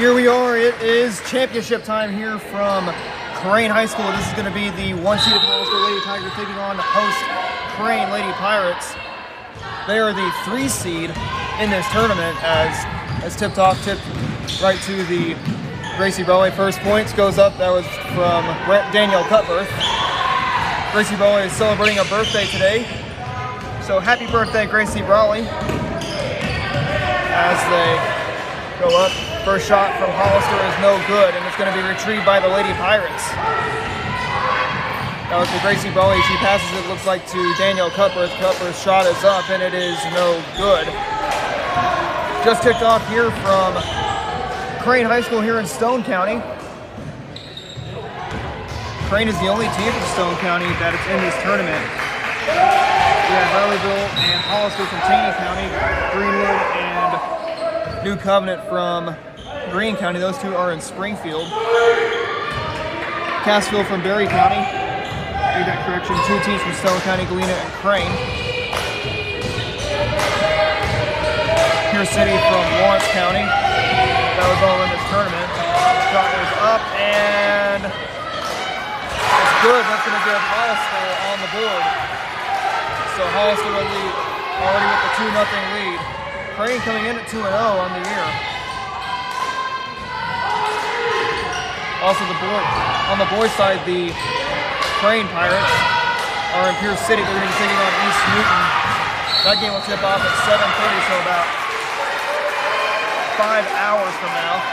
Here we are. It is championship time here from Crane High School. This is going to be the one-seeded Hollister Lady Tigers taking on the host Crane Lady Pirates. They are the 3 seed in this tournament as tip-off tipped right to the Gracie Brawley. First points goes up. That was from Danielle Cutbirth. Gracie Brawley is celebrating a birthday today. So happy birthday, Gracie Brawley. As they go up. First shot from Hollister is no good, and it's going to be retrieved by the Lady Pirates. That was the Gracie Brawley. She passes it, looks like, to Danielle Cutbirth. Cutbirth's shot is up, and it is no good. Just ticked off here from Crane High School here in Stone County. Crane is the only team from Stone County that is in this tournament. We have Rileyville and Hollister from Taney County, Greenwood and New Covenant from Greene County. Those two are in Springfield. Cassville from Berry County. Made that correction. 2 teams from Stone County, Galena, and Crane. Pierce City from Lawrence County. That was all in this tournament. Shot is up and it's good. That's going to give Hollister on the board. So Hollister will lead already with the 2-0 lead. Crane coming in at 2-0 on the year. Also on the boys' side, the Crane Pirates are in Pierce City. They're going to be taking on East Newton. That game will tip off at 7:30, so about 5 hours from now.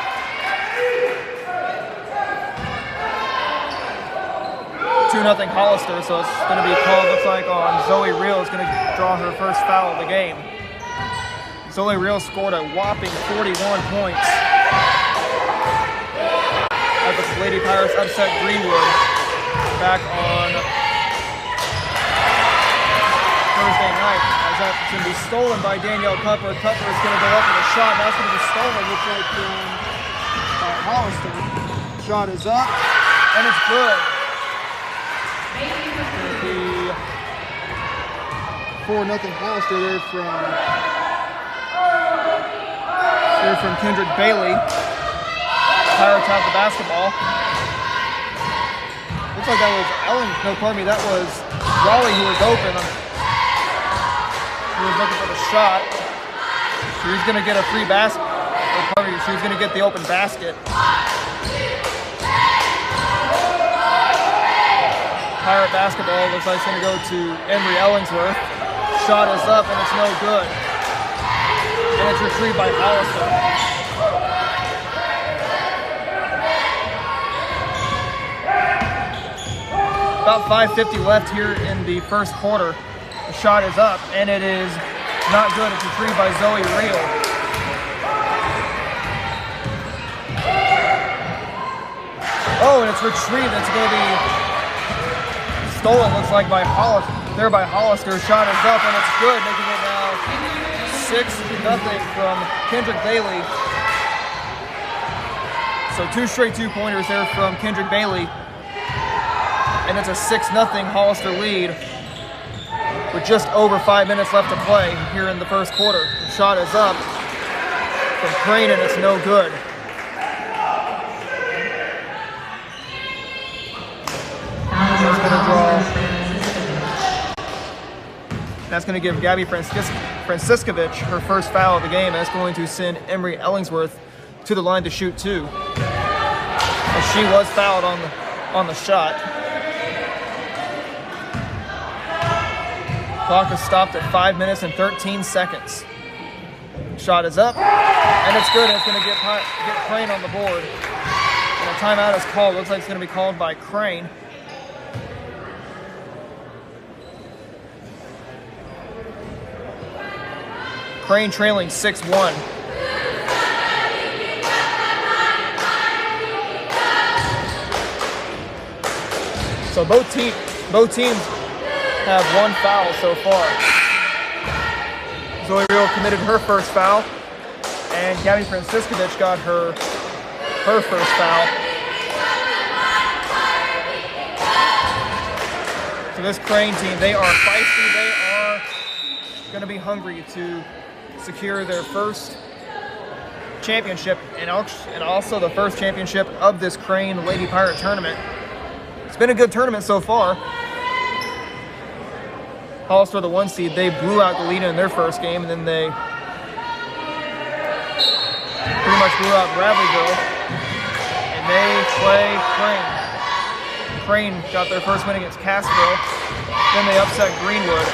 Two 2-0 Hollister, so it's going to be called, looks like, on Zoe Reel is going to draw her first foul of the game. Zoe Reel scored a whopping 41 points. As the Lady Pirates upset Greenwood back on Thursday night. As that's going to be stolen by Danielle Cutbirth. Cutbirth is going to go up with a shot. That's going to be stolen, looks like, by Hollister. Shot is up, and it's good. It's going to be 4-0 Hollister there from Kendrick Bailey. Pirates have the basketball. Looks like that was that was Raleigh who was open. He was looking for the shot. She was going to get a free basket. She was going to get the open basket. Pirate basketball looks like it's going to go to Embry Ellingsworth. Shot is up and it's no good. And it's retrieved by Hollister. About 5:50 left here in the first quarter. The shot is up and it is not good. It's retrieved by Zoe Reel. Oh, and it's retrieved. It's going to be stolen, looks like, by Hollister. There by Hollister. Shot is up and it's good, making it now 6-0 from Kendrick Bailey. So 2 straight 2-pointers there from Kendrick Bailey. And it's a 6-0 Hollister lead with just over 5 minutes left to play here in the first quarter. The shot is up from Crane and it's no good. That's going to give Gabby Franciscovich her first foul of the game. That's going to send Embry Ellingsworth to the line to shoot 2. And she was fouled on the shot. Clock is stopped at 5 minutes and 13 seconds. Shot is up, and it's good. It's going to get Crane on the board. And a timeout is called. Looks like it's going to be called by Crane. Crane trailing 6-1. So both teams have 1 foul so far. Zoe Reel committed her first foul, and Gabby Franciscovich got her first foul. So this Crane team, they are feisty. They are going to be hungry to secure their first championship and also the first championship of this Crane Lady Pirate tournament. It's been a good tournament so far. Hollister, the 1 seed, they blew out Goleta in their first game, and then they pretty much blew out Bradleyville, and they play Crane. Crane got their first win against Cassville, then they upset Greenwood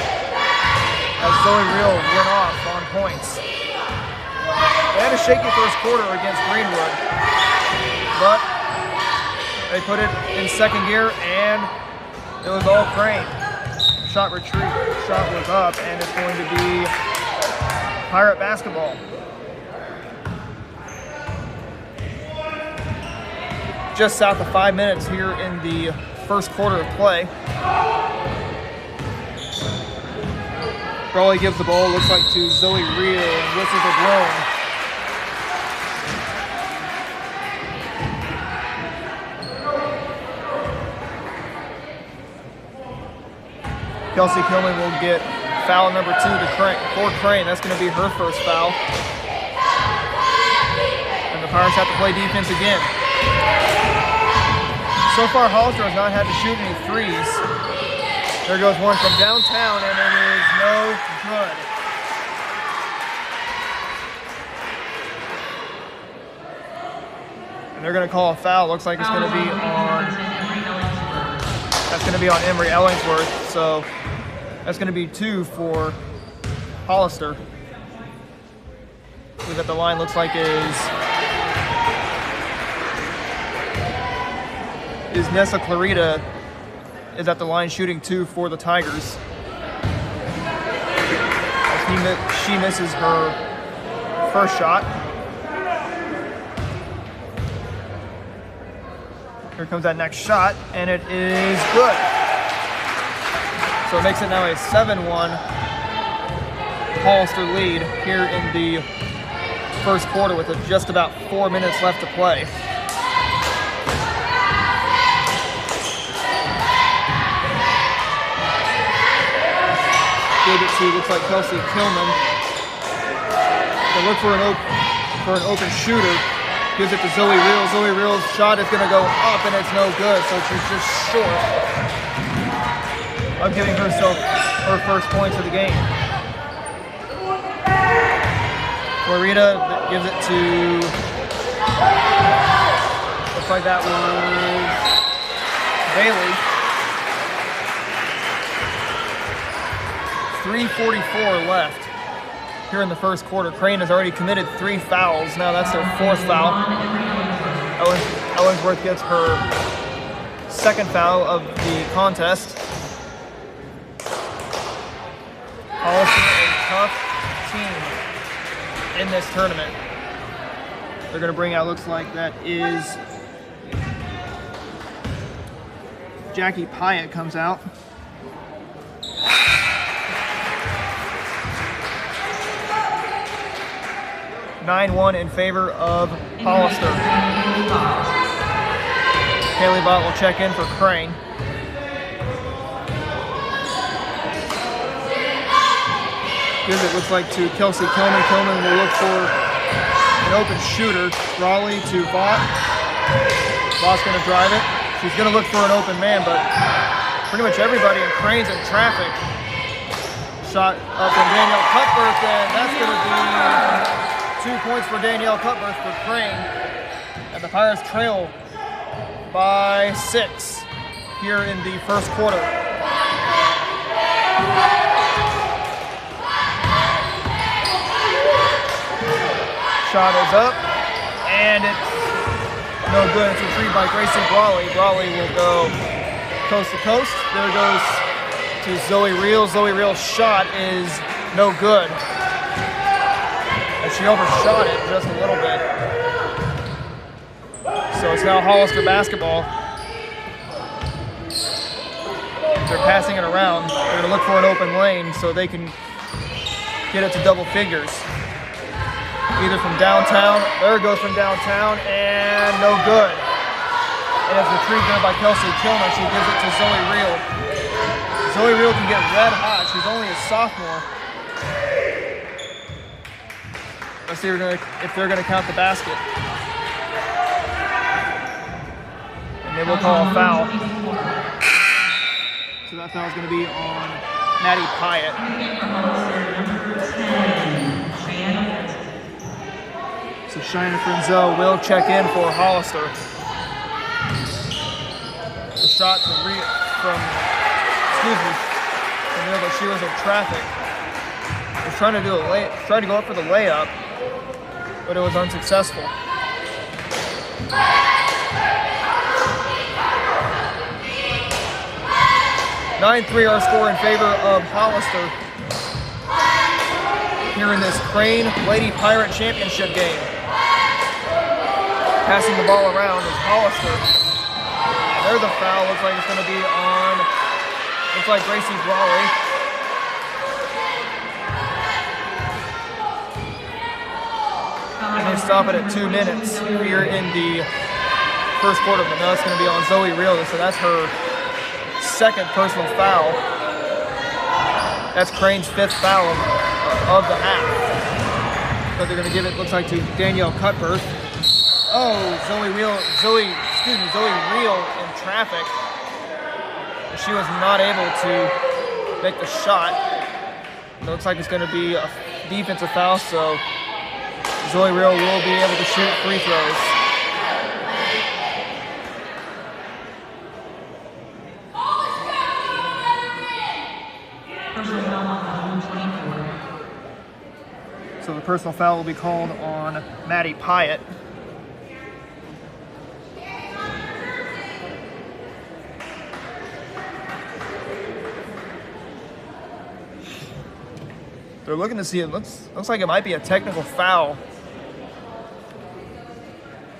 as Zoe Reel went off on points. They had a shaky first quarter against Greenwood, but they put it in second gear and it was all Crane. Shot retreat, shot was up, and it's going to be Pirate basketball. Just south of 5 minutes here in the first quarter of play. Brawley gives the ball, looks like to Zoe Reel, and whistles are blown. Kelsey Kilman will get foul number 2 for Crane. That's going to be her first foul. And the Pirates have to play defense again. So far, Hollister has not had to shoot any threes. There goes one from downtown, and it is no good. And they're going to call a foul. Looks like it's going to be on. That's going to be on Emery Ellingsworth. So that's going to be 2 for Hollister. Who's at the line looks like is Nessa Clarita is at the line shooting 2 for the Tigers. As she misses her first shot. Here comes that next shot, and it is good. So it makes it now a 7-1 Hollister lead here in the first quarter with just about 4 minutes left to play. Gave it to, looks like Kelsey Kilman. They look for an open shooter. Gives it to Zoe Reel. Zoe Reel's shot is going to go up, and it's no good, so she's just short of giving herself her first points of the game. Florida gives it to, looks like that was Bailey. 3:44 left here in the first quarter. Crane has already committed 3 fouls. Now that's their 4th foul. Ellingsworth gets her 2nd foul of the contest. Hollister, a tough team in this tournament. They're going to bring out, looks like that is Jackie Pyatt comes out. (9-1) in favor of Hollister. Haley Bott will check in for Crane. Gives it, looks like, to Kelsey Kilman. Kilman will look for an open shooter. Raleigh to Vaught. Vaught's going to drive it. She's going to look for an open man, but pretty much everybody in Crane's in traffic. Shot up from Danielle Cutbirth, and that's going to be 2 points for Danielle Cutbirth for Crane. And the Pirates trail by 6 here in the first quarter. Shot is up, and it's no good. It's retrieved by Gracie Brawley. Brawley will go coast to coast. There goes to Zoe Reel. Zoe Reel's shot is no good. And she overshot it just a little bit. So it's now Hollister basketball. They're passing it around. They're going to look for an open lane so they can get it to double figures. Either from downtown, there it goes from downtown, and no good. And it's retrieved there by Kelsey Kilman. She gives it to Zoe Reel. Zoe Reel can get red hot. She's only a sophomore. Let's see if they're gonna count the basket. And they will call a foul. So that foul is gonna be on Maddie Pyatt. So Cheyenne Frenzel will check in for Hollister. The shot from there, but she was in traffic. Was trying to do tried to go up for the layup, but it was unsuccessful. 9-3 our score in favor of Hollister here in this Crane Lady Pirate Championship game. Passing the ball around is Hollister. There's a foul. Looks like it's going to be on, looks like Gracie Brawley. And they stop it at 2 minutes here in the first quarter. But now it's going to be on Zoe Reel. So that's her second personal foul. That's Crane's 5th foul of the half. But they're going to give it, looks like, to Danielle Cutbirth. Oh, Zoe Reel in traffic. She was not able to make the shot. It looks like it's going to be a defensive foul, so Zoe Reel will be able to shoot free throws. So the personal foul will be called on Maddie Pyatt. They're looking to see, it looks like it might be a technical foul.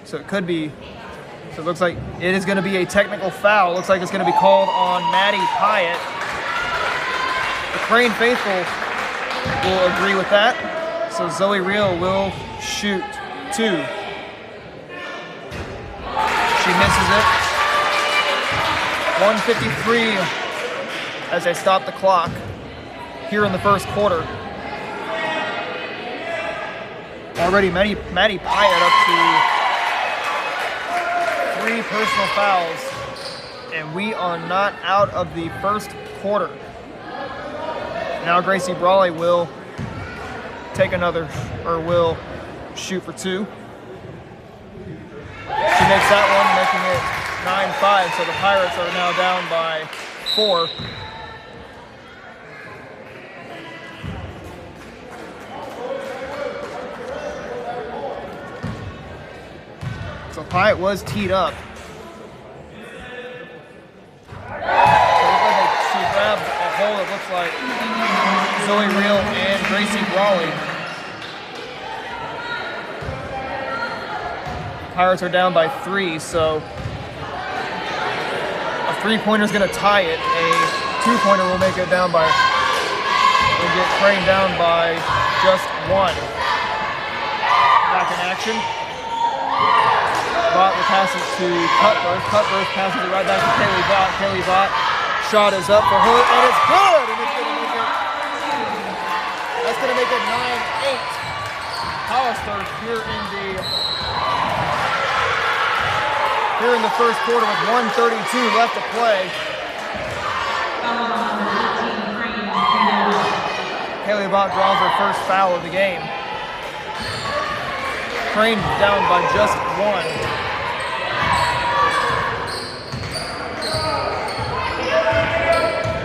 So it could be, so it looks like it is going to be a technical foul. Looks like it's going to be called on Maddie Pyatt. The Crane faithful will agree with that. So Zoe Reel will shoot 2. She misses it. 1:53 as they stop the clock here in the first quarter. Already Maddie Pyatt up to 3 personal fouls, and we are not out of the first quarter. Now Gracie Brawley will take another, or will shoot for 2. She makes that one, making it 9-5, so the Pirates are now down by 4. So Pyatt was teed up. She grabbed a hole, it looks like Zoe Reel and Gracie Brawley. Pirates are down by 3, so a 3-pointer is going to tie it. A 2-pointer will make it down by, will get Crane down by just 1. Back in action. Bott will pass it to Cutbirth. Cutbirth passes it right back to Kaylee Bott. Kaylee Bott, shot is up for her, and it's good! And it's going to make it, that's going to make it 9-8. Hollister here in the first quarter with 1:32 left to play. Kaylee Bott draws her first foul of the game. Crane down by just 1.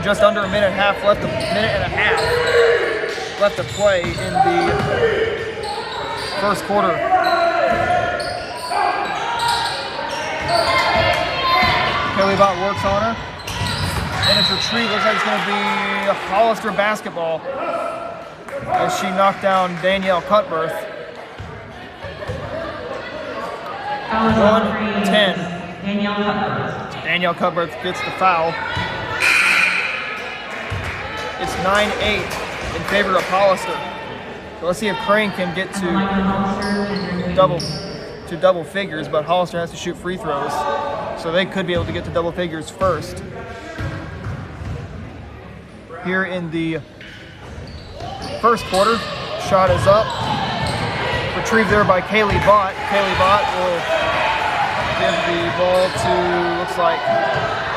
Just under a minute and a half left to play in the first quarter. Kaylee Bott works on her, and it's retreat. Looks like it's going to be a Hollister basketball as she knocked down Danielle Cutbirth. 1-10. Danielle Cutbirth gets the foul. It's 9-8 in favor of Hollister. So let's see if Crane can get to double figures, but Hollister has to shoot free throws. So they could be able to get to double figures first. Here in the first quarter, shot is up. Retrieved there by Kaylee Bott. Kaylee Bott will give the ball to, looks like,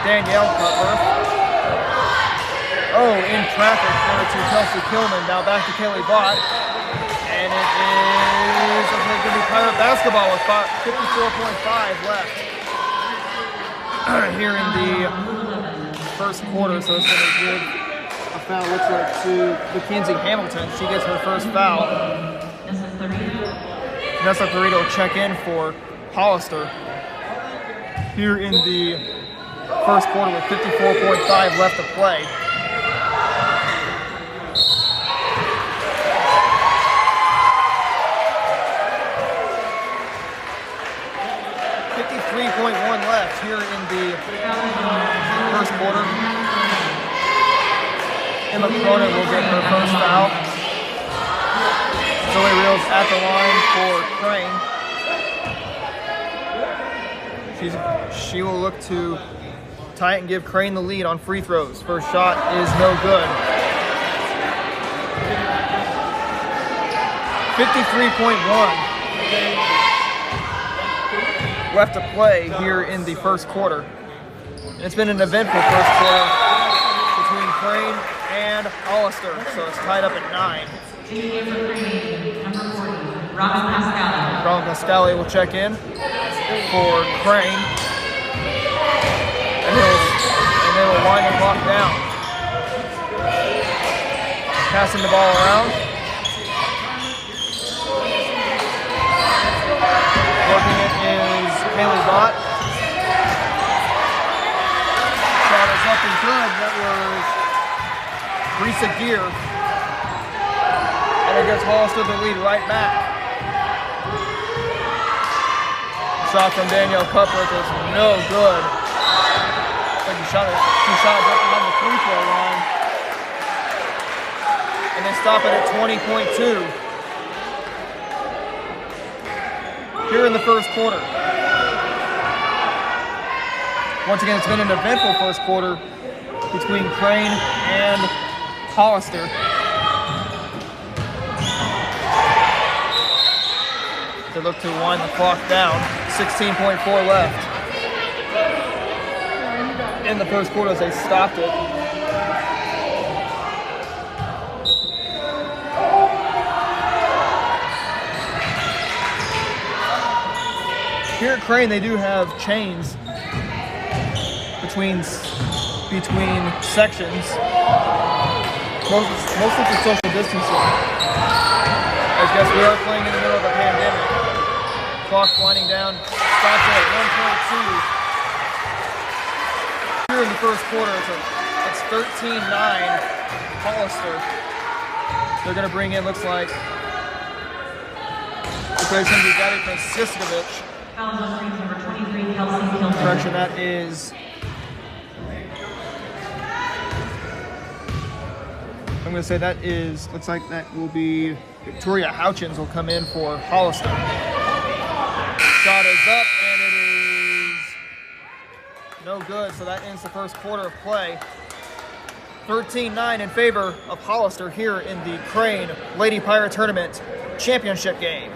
Danielle Cutler. Oh, in traffic there to Kelsey Kilman. Now back to Kaylee Bott. And it is going to be Pirate basketball with 54.5 left here in the first quarter. So it's going to give a foul, looks like, to Mackenzie Hamilton. She gets her first foul. Nessa Perito will check in for Hollister here in the first quarter with 54.5 left to play. Left here in the first quarter. Emma Cronin will get her first foul. Zoe Reels at the line for Crane. She will look to tie it and give Crane the lead on free throws. First shot is no good. 53.1. left to play here in the first quarter. And it's been an eventful first quarter between Crane and Hollister, so it's tied up at 9. Robin Pascali will check in for Crane, and they will wind the clock down. Passing the ball around. Working it is Kaylee Bott. Shot is up and good. That was Risa Gear. And it gives Hollister the lead right back. Shot from Danielle Cuthbert is no good. I think she shot up on the free throw line. And they stop it at 20.2. Here in the first quarter. Once again, it's been an eventful first quarter between Crane and Hollister. They look to wind the clock down. 16.4 left in the first quarter as they stopped it. Here at Crane, they do have chains between sections, mostly for social distancing. I guess we are playing in the middle of a pandemic. Clock winding down, stops at 1.2. Here in the first quarter, it's 13-9 Hollister. They're going to bring in, looks like, replacing Gadi Franciscovich. Correction, that is, I'm going to say that is, looks like that will be Victoria Houchins will come in for Hollister. Shot is up and it is no good, so that ends the first quarter of play. 13-9 in favor of Hollister here in the Crane Lady Pirate Tournament Championship game.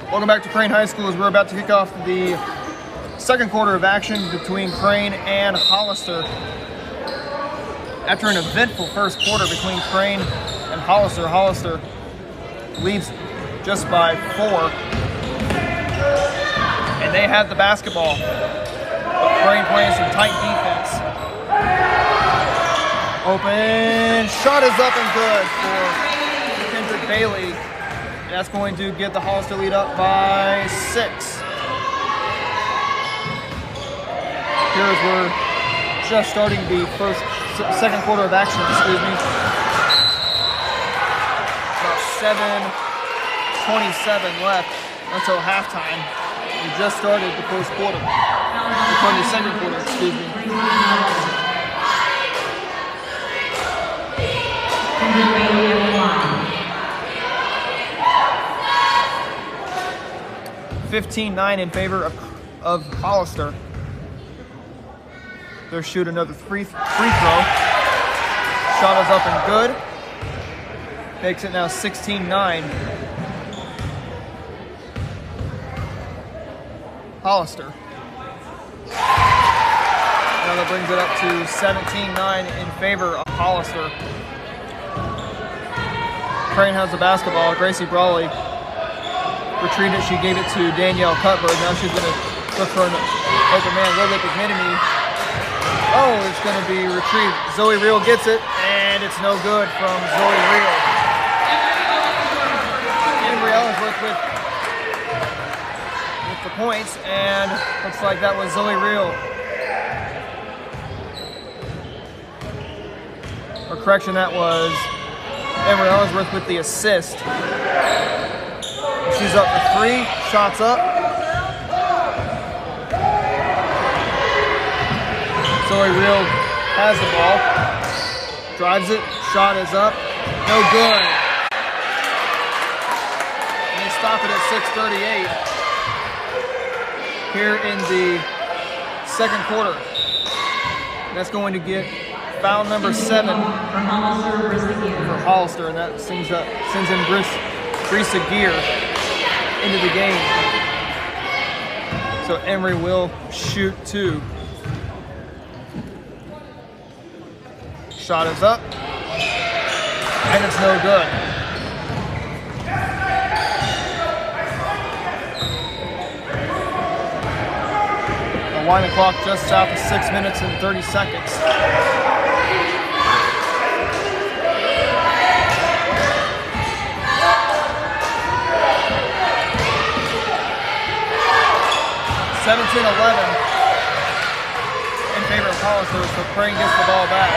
Welcome back to Crane High School as we're about to kick off the second quarter of action between Crane and Hollister. After an eventful first quarter between Crane and Hollister, Hollister leads just by 4. and they have the basketball. Crane playing some tight defense. Open shot is up and good for Kendrick Bailey. That's going to get the Hollister lead up by 6. Here's we're just starting the second quarter of action, excuse me. About 7:27 left until halftime. We just started the first quarter. The second quarter, excuse me. 15-9 in favor of Hollister. They'll shoot another free throw. Shot is up and good. Makes it now 16-9. Hollister. Now that brings it up to 17-9 in favor of Hollister. Crane has the basketball. Gracie Brawley retrieved it. She gave it to Danielle Cutler. Now she's going to look for an open man. Lily McMenemy. Oh, it's going to be retrieved. Zoe Reel gets it, and it's no good from Zoe Reel. Embry Ellsworth with the points, and looks like that was Zoe Reel. Or correction, that was Embry Ellsworth with the assist. She's up for 3, shots up. Zoe Reel has the ball, drives it, shot is up, no good. And they stop it at 6:38 here in the second quarter. That's going to get foul number 7 for Hollister, and that sends in Brisa Gear into the game. So Emory will shoot 2. Shot is up, and it's no good. The winding clock just south of 6 minutes and 30 seconds. (17-11) in favor of Hollister, so Crane gets the ball back.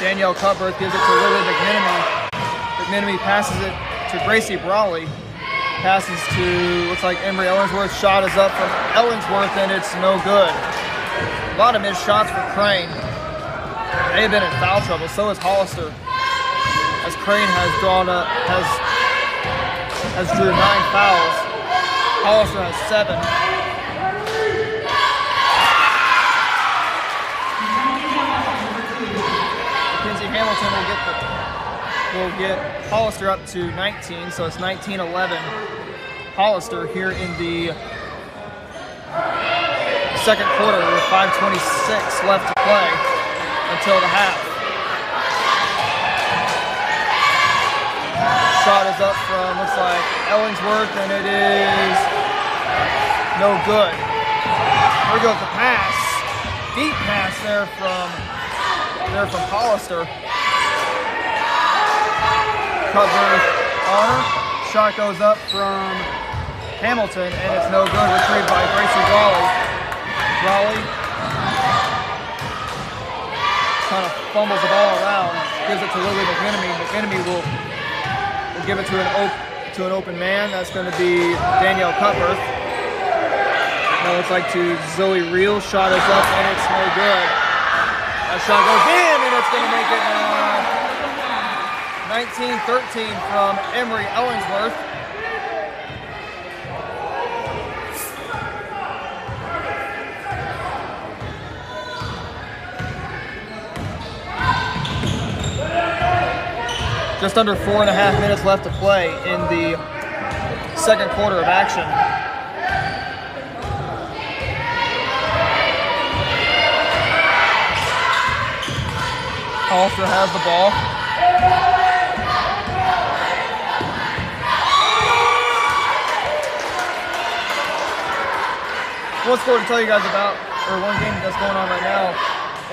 Danielle Cutler gives it to Lily McMenemy. McMenemy passes it to Gracie Brawley. Passes to, looks like Embry Ellsworth. Shot is up from Ellsworth, and it's no good. A lot of missed shots for Crane. They have been in foul trouble, so is Hollister. As Crane has drew 9 fouls. Hollister has 7. Hamilton will get Hollister up to 19, so it's 19-11. Hollister here in the second quarter with 5:26 left to play until the half. Shot is up from, looks like, Ellsworth, and it is no good. Here goes the pass. Deep pass there from Hollister. Cutler on her. Shot goes up from Hamilton, and it's no good. Retrieved by Gracie Brawley. Brawley kind of fumbles the ball around, gives it to Lily McMenemy. McMenemy will give it to an open man. That's going to be Danielle Cutler. Now looks like to Zoe Reel. Shot is up, and it's no good. That shot goes in, and it's going to make it 19-13 from Emory Ellsworth. Just under 4.5 minutes left to play in the second quarter of action. Hollister has the ball. one sport to tell you guys about, or one game that's going on right now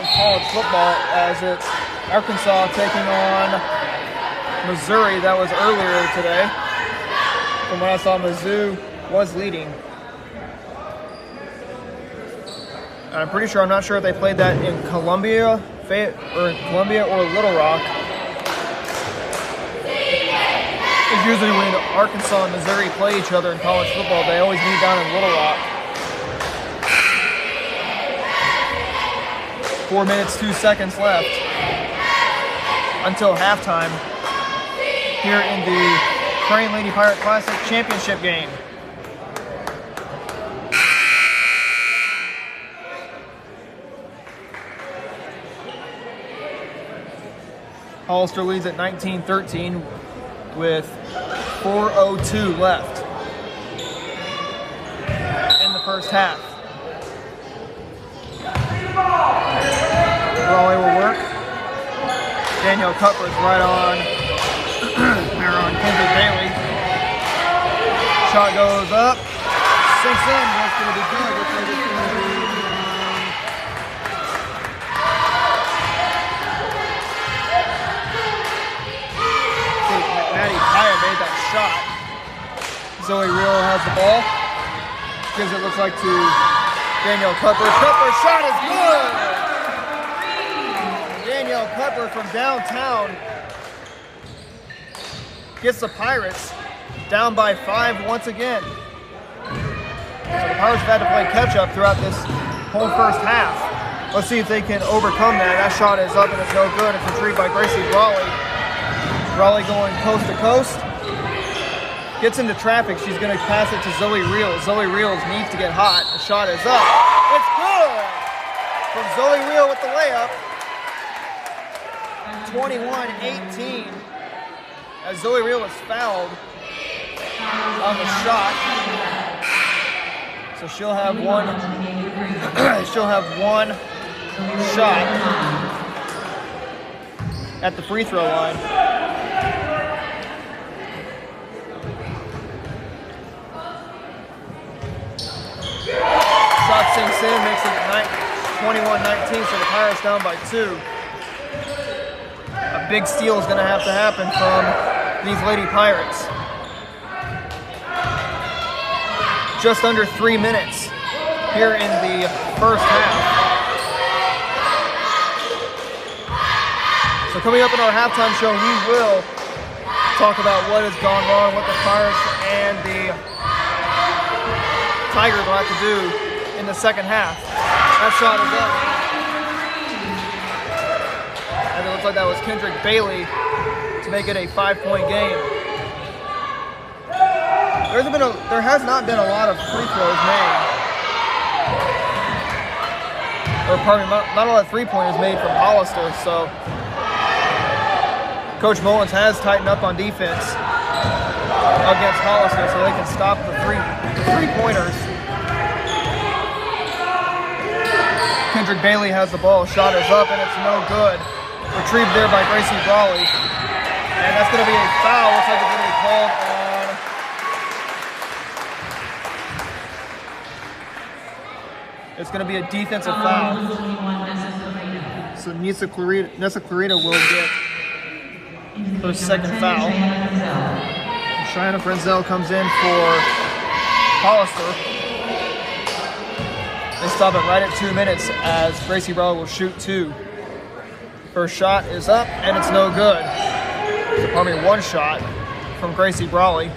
in college football, as it's Arkansas taking on Missouri. That was earlier today. From what I saw, Mizzou was leading. And I'm pretty sure, I'm not sure if they played that in Columbia or Little Rock. It's usually when Arkansas and Missouri play each other in college football, they always meet down in Little Rock. 4 minutes, 2 seconds left until halftime here in the Crane Lady Pirate Classic Championship game. Hollister leads at 19-13 with 4:02 left in the first half. Raleigh will work. Danielle Cutler's right on. They're on Kendrick Bailey. Shot goes up. Sinks in. That's going to be good. Looks like it's going to be Maddie Paya made that shot. Zoe Real has the ball. Gives it, looks like, to Danielle Cutler. Cutler's shot is good! Danielle Cutler from downtown gets the Pirates down by 5 once again. So the Pirates have had to play catch-up throughout this whole first half. Let's see if they can overcome that. That shot is up and it's no good. It's retrieved by Gracie Brawley. Brawley going coast to coast. Gets into traffic. She's going to pass it to Zoe Reels. Zoe Reels needs to get hot. The shot is up. It's good! From Zoe Reel with the layup. 21-18. As Zoe Reel is fouled on the shot. So she'll have one shot at the free throw line. Shot sinks in, makes it 21-19, so the Pirates down by 2. A big steal is going to have to happen from these Lady Pirates. Just under 3 minutes here in the first half. So coming up in our halftime show, we will talk about what has gone wrong, what the Pirates and the Tigers will have to do in the second half. That shot is up. And it looks like that was Kendrick Bailey to make it a 5-point game. There has not been a lot of free throws made. Or pardon me, not a lot of three-pointers made from Hollister, so Coach Mullins has tightened up on defense against Hollister so they can stop the three-pointers. Kendrick Bailey has the ball. Shot is up and it's no good. Retrieved there by Gracie Brawley. And that's going to be a foul. Looks like it's going to be called on it's going to be a defensive foul. So Nessa Clarita will get her second foul. Cheyenne Frenzel comes in for Hollister. They stop it right at 2 minutes as Gracie Brawley will shoot 2. First shot is up and it's no good. So pardon me, one shot from Gracie Brawley.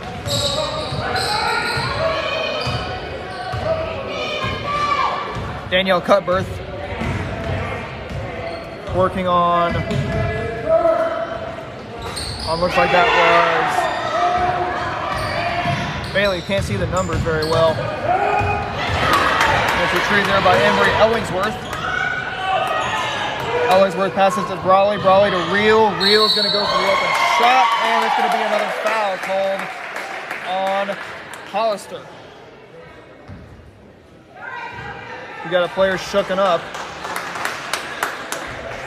Danielle Cutbirth working on looks like that was Bailey. Can't see the numbers very well. It's retrieved there by Embry Ellingsworth. Ellingsworth passes to Brawley. Brawley to Reel. Reel's going to go for the open shot, and it's going to be another foul called on Hollister. We got a player shooken up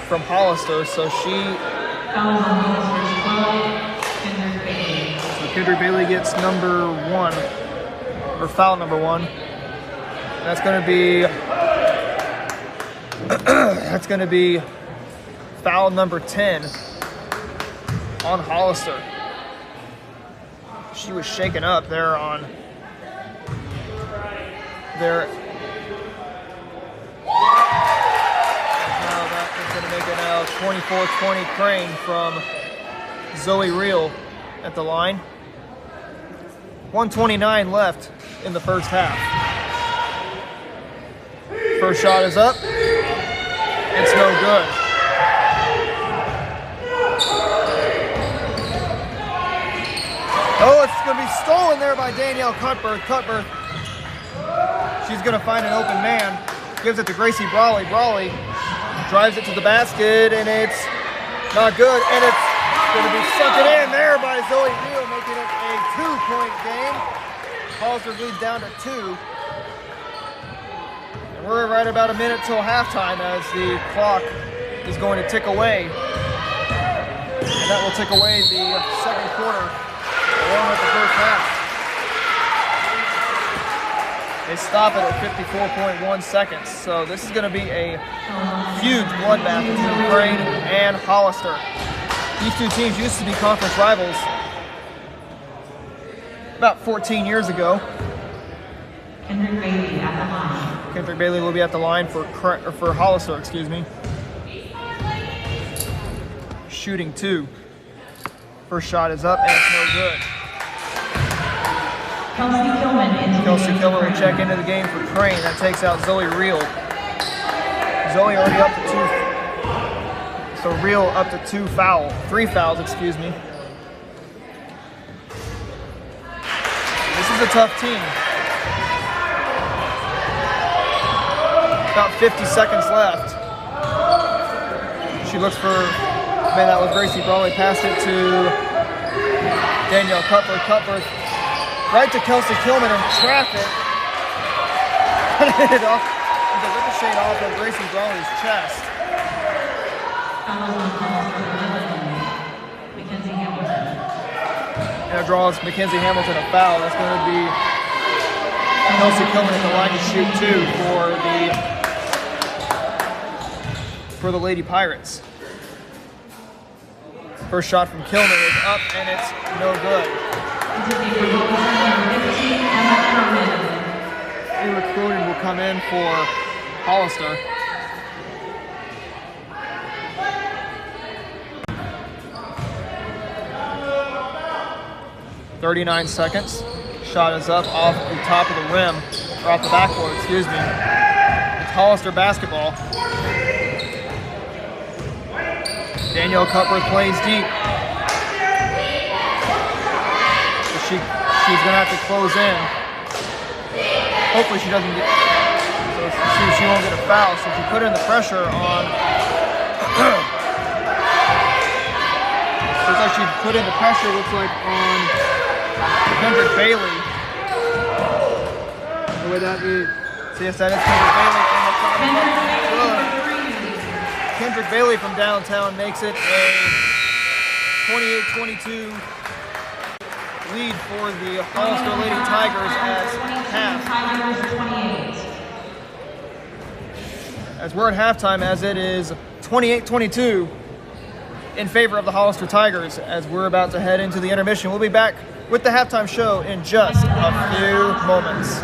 from Hollister, so Kendrick Bailey gets number 1, or foul number 1. That's going to be foul number 10 on Hollister. She was shaken up there on there. Now that is going to make it now 24-20 Crane from Zoe Reel at the line. 1:29 left in the first half. First shot is up. It's no good. Oh, it's going to be stolen there by Danielle Cutbirth. Cutbirth, she's going to find an open man. Gives it to Gracie Brawley. Brawley drives it to the basket, and it's not good. And it's going to be sunken in there by Zoe Reel, making it a 2-point game. Hollister leads down to 2. And we're right about a minute till halftime as the clock is going to tick away. And that will tick away the second quarter along with the first half. They stop it at 54.1 seconds. So this is going to be a huge bloodbath between Crane and Hollister. These two teams used to be conference rivals about 14 years ago. Kendrick Bailey at the line. Kendrick Bailey will be at the line for Hollister, excuse me. Shooting 2. First shot is up and it's no good. Kelsey Kilman will check into the game for Crane. That takes out Zoe Reel. Zoe already up to 2. So Reel up to 3 fouls, excuse me. This is a tough team. About 50 seconds left. She looks for, man, that was Gracie Brawley. Passed it to Danielle Cutler. Cutler right to Kelsey Kilman in traffic. It off, the ricochet off of Gracie Brawley's chest. And it draws Mackenzie Hamilton a foul. That's going to be Kelsey Kilman at the line to shoot 2 for the Lady Pirates. First shot from Kilman is up and it's no good. Eric Cronin will come in for Hollister. .39 seconds. Shot is up off the top of the rim, or off the backboard, excuse me. It's Hollister basketball. Danielle Cutbirth plays deep. She's going to have to close in. Hopefully she doesn't get, so she won't get a foul. So she put in the pressure on, looks like she put in the pressure, looks like on Kendrick Bailey. The way that is, see, yes, that is Kendrick Bailey. Kendrick Bailey from downtown makes it a 28-22 lead for the Hollister Lady Tigers at half. As we're at halftime, as it is 28-22 in favor of the Hollister Tigers, as we're about to head into the intermission. We'll be back with the halftime show in just a few moments.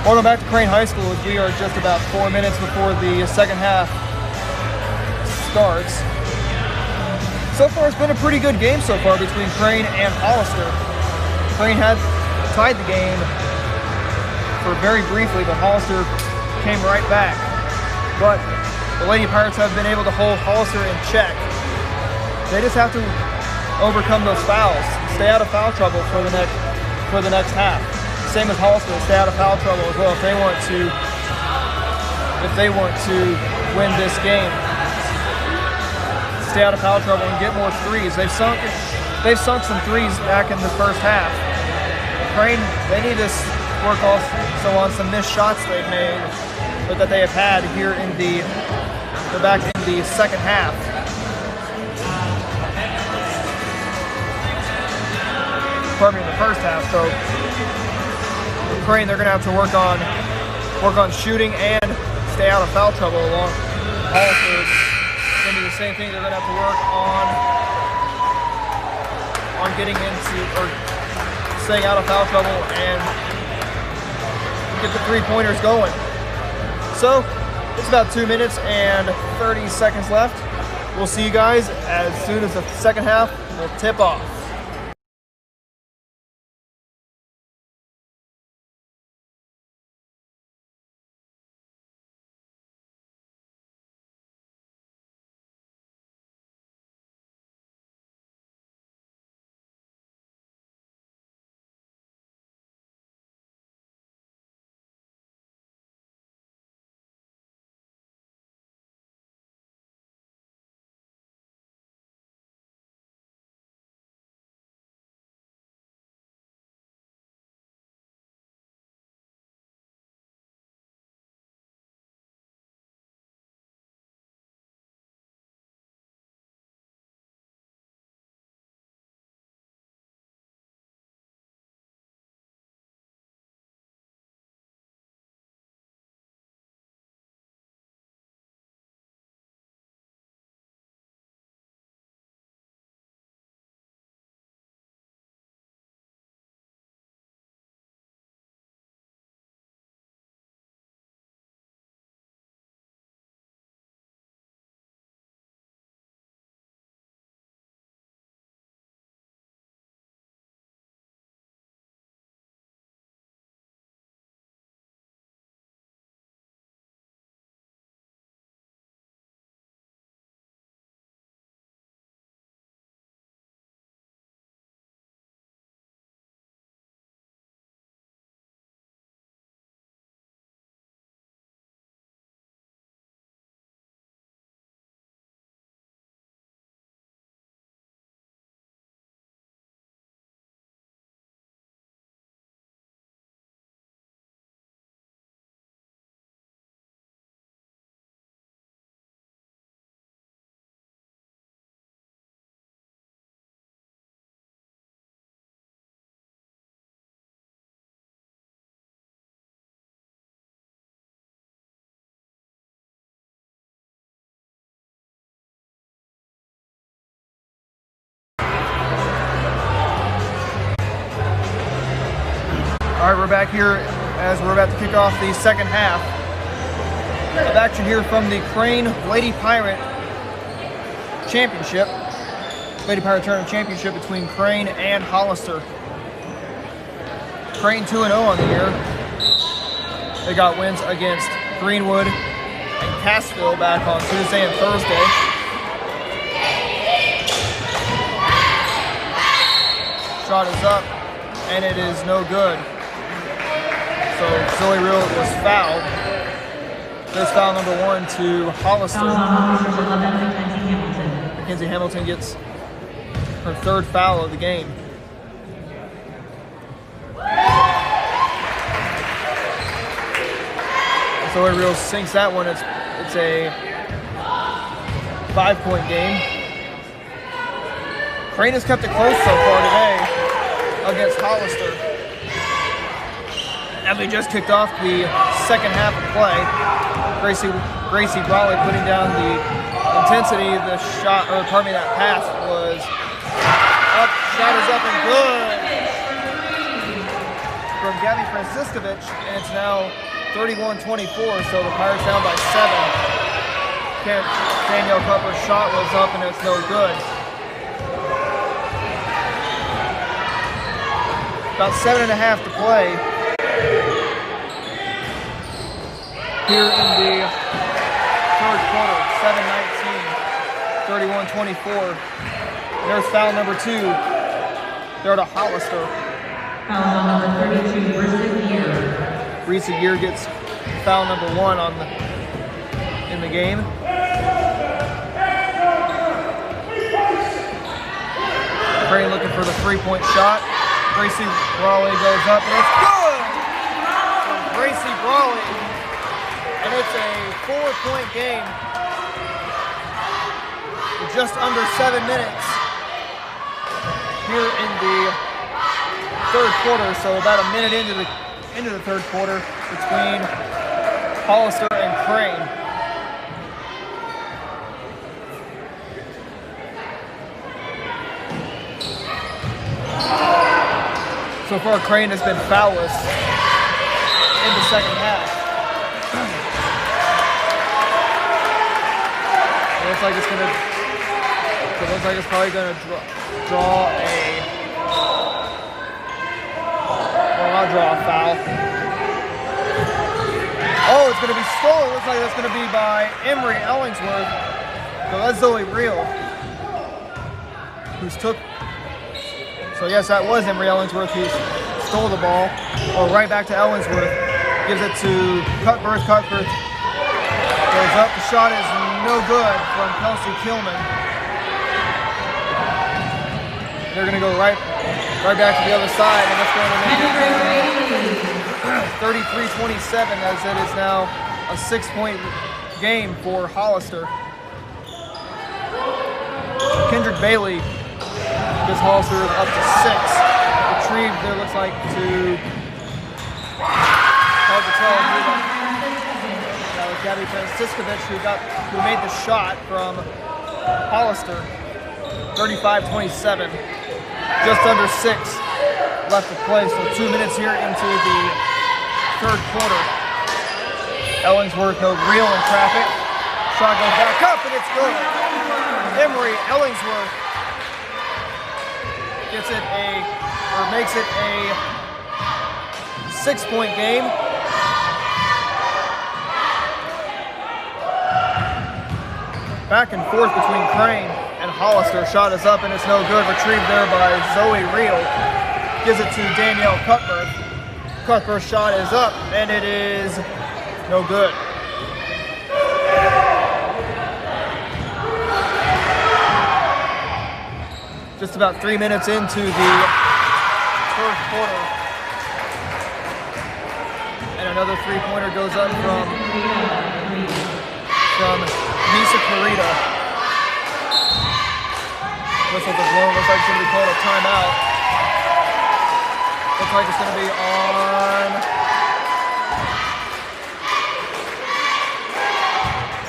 Welcome back to Crane High School. We are just about 4 minutes before the second half starts. So far, it's been a pretty good game so far between Crane and Hollister. Crane had tied the game for very briefly, but Hollister came right back. But the Lady Pirates have been able to hold Hollister in check. They just have to overcome those fouls, stay out of foul trouble for the next half. Same as Hollister, stay out of foul trouble as well if they want to win this game. Stay out of foul trouble and get more threes. They've sunk some threes back in the first half. Crane, they need to work also on some missed shots they've made, but that they have had here in the second half. Pardon me, in the first half. So Crane, they're going to have to work on shooting and stay out of foul trouble along. Also, it's going to be the same thing. They're going to have to work on getting into or staying out of foul trouble and get the three-pointers going. So it's about 2 minutes and 30 seconds left. We'll see you guys as soon as the second half will tip off. All right, we're back here as we're about to kick off the second half of action here from the Crane Lady Pirate Championship. Lady Pirate Tournament Championship between Crane and Hollister. Crane 2-0 on the year. They got wins against Greenwood and Cassville back on Tuesday and Thursday. Shot is up, and it is no good. So Zoe Real was fouled. There's foul number 1 to Hollister. Mackenzie Hamilton gets her third foul of the game. Zoe Real sinks that one. It's a 5-point game. Crane has kept it close so far today against Hollister. As we just kicked off the second half of play, Gracie Brawley putting down the intensity. The shot, or pardon me, that pass was up. Shot is up and good from Gabby Franciscovich, and it's now 31-24, so the Pirates down by 7. Danielle Cutler's shot was up, and it's no good. About 7.5 to play here in the third quarter. 7-19, 31-24. There's foul number 2. There to Hollister. Foul number 32, Reese Gear gets foul number 1 in the game. Crane looking for the 3-point shot. Gracie Brawley goes up, and it's good! From Gracie Brawley. And it's a 4-point game. With just under 7 minutes here in the third quarter, so about a minute into the third quarter between Hollister and Crane. So far, Crane has been foulless in the second half. It looks like it's probably going to draw a foul. Oh, it's going to be stolen. It looks like that's going to be by Emery Ellingsworth. So that's Zoe Reel, who's took. So yes, that was Emery Ellingsworth who stole the ball. Oh, right back to Ellingsworth. Gives it to Cutbirth. Cutbirth goes up. The shot is no good from Kelsey Kilman. They're going to go right back to the other side, and that's going to make it 33-27, as it is now a 6-point game for Hollister. Kendrick Bailey gives Hollister up to 6. Retrieved there, looks like, to hard to tell who that was. Gabby Franciscovich who made the shot from Hollister. 35-27. Just under 6 left to play, so 2 minutes here into the third quarter. Ellingsworth, no real in traffic. Shot goes back up, and it's good. Emery Ellingsworth makes it a 6-point game. Back and forth between Crane and Hollister. Shot is up, and it's no good. Retrieved there by Zoe Reel. Gives it to Danielle Cutbirth. Cutbirth's shot is up, and it is no good. Just about 3 minutes into the third quarter. And another 3-pointer goes up from Nisa Carita. Whistles are blown. Looks like it's going to be called a timeout. Looks like it's going to be on.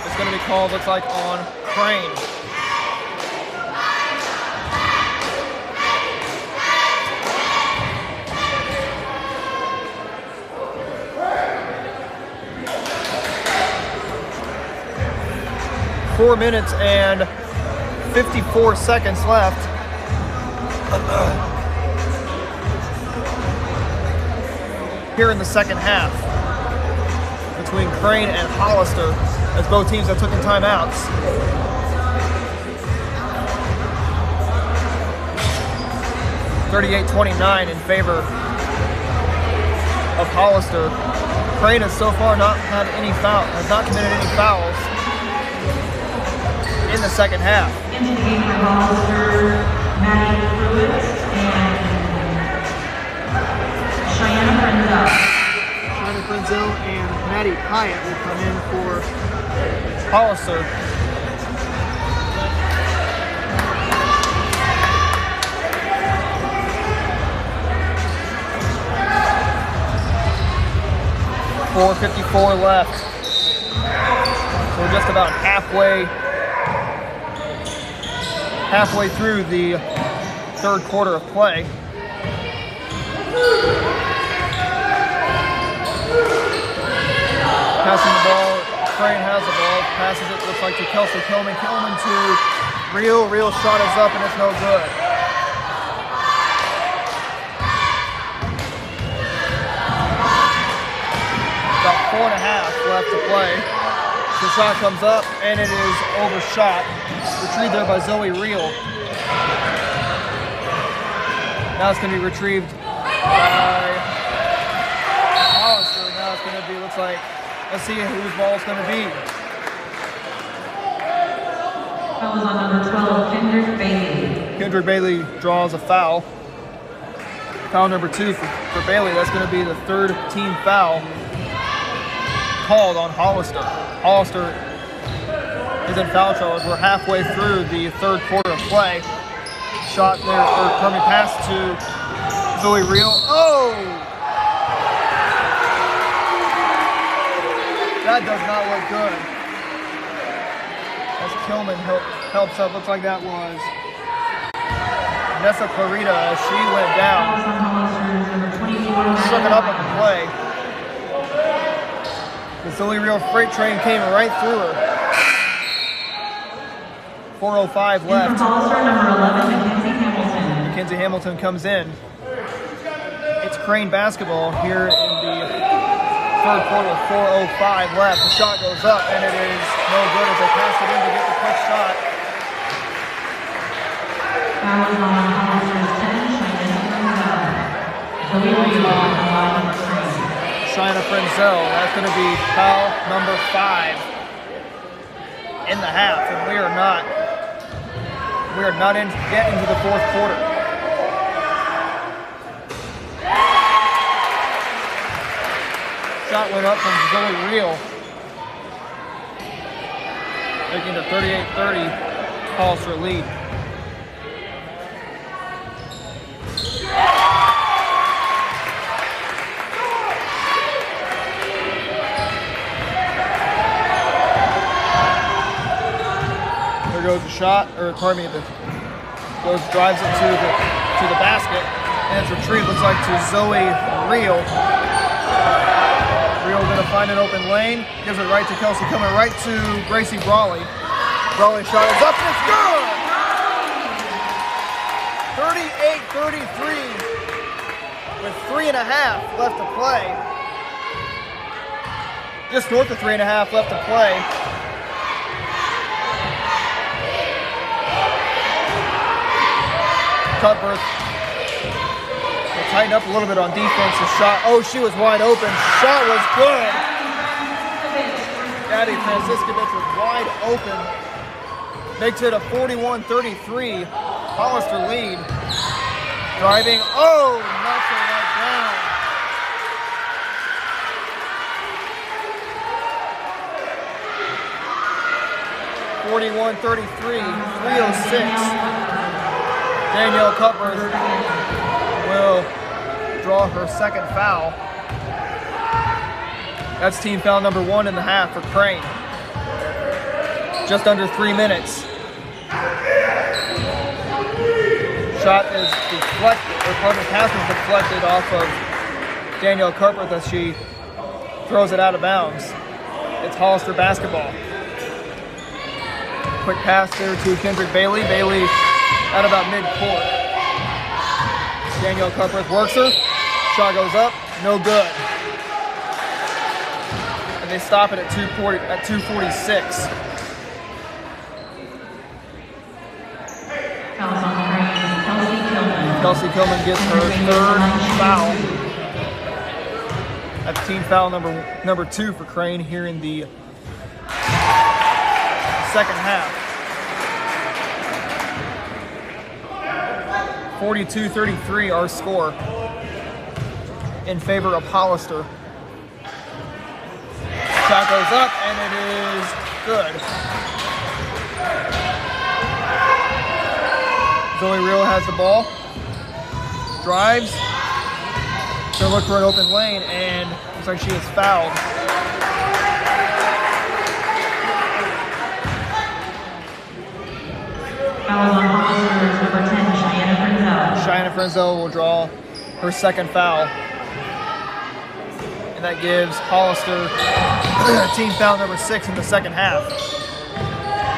It's going to be called, looks like, on Crane. Four minutes and 54 seconds left. Here in the second half between Crane and Hollister, as both teams have taken timeouts. (38-29) in favor of Hollister. Crane has so far not committed any fouls in the second half. Into the game for Hollister, Maddie Pruitt and Cheyenne Frenzel. Cheyenne Frenzel and Maddie Pyatt will come in for Hollister. .454 left. So we're just about halfway through the third quarter of play. Passing the ball. Crane has the ball. Passes it, looks like to Kelsey Kilman. Kilman to Real. Real shot is up and it's no good. About 4.5 left to play. The shot comes up and it is overshot. Retrieved there by Zoe Real. Now it's going to be retrieved by Hollister. Now it's going to be, looks like, let's see whose ball it's going to be. That was on number 12, Kendrick Bailey. Kendrick Bailey draws a foul. Foul number 2 for Bailey. That's going to be the 3rd team foul called on Hollister. Hollister is in foul trouble as we're halfway through the 3rd quarter of play. Shot there, or pardon me, pass to Zoe Real. Oh! That does not look good. As Kilman helps up, looks like that was Nessa Clarita as she went down. Shook it up on the play. The Zoe Real freight train came right through her. 4:05 left. Hollister, number 11, Mackenzie Hamilton. Mackenzie Hamilton comes in. It's Crane basketball here in the 3rd quarter. 4:05 left. The shot goes up and it is no good as they pass it in to get the quick shot. That was on Hollister's 10, Zoe Real on the line of Crane. Shina Frenzel, that's going to be foul number 5 in the half, and we are not yet into the 4th quarter. Shot went up from Zoe Real, taking the 38-30 Hollister lead. Goes the shot, or pardon me, drives it to the basket, and it's retrieved. Looks like to Zoe Real. Real gonna find an open lane, gives it right to Kelsey, coming right to Gracie Brawley. Brawley shot is up and it's good. 38-33 with 3.5 left to play. Just north of 3.5 left to play. Cutbirth will tighten up a little bit on defense. The shot, oh, she was wide open. Shot was good. Gabby Franciscovich was wide open. Makes it a 41-33 Hollister lead. Driving, oh, knocks her right down. 41-33, 3:06. Danielle Cutbirth will draw her 2nd foul. That's team foul number 1 in the half for Crane. Just under 3 minutes. Shot is deflected, or pardon me, pass is deflected off of Danielle Cutbirth as she throws it out of bounds. It's Hollister basketball. Quick pass there to Kendrick Bailey. Bailey at about midcourt. Danielle Cutbirth works her. Shot goes up, no good. And they stop it at 2:46. Kelsey Kilman gets her 3rd foul. That's team foul number 2 for Crane here in the 2nd half. 42-33 our score in favor of Hollister. Shot goes up and it is good. Zoe Real has the ball. Drives. Gonna look for an open lane and looks like she is fouled. Foul on Hollister's number 10, Cheyenne Frenzel. Cheyenne Frenzel will draw her 2nd foul and that gives Hollister team foul number 6 in the second half.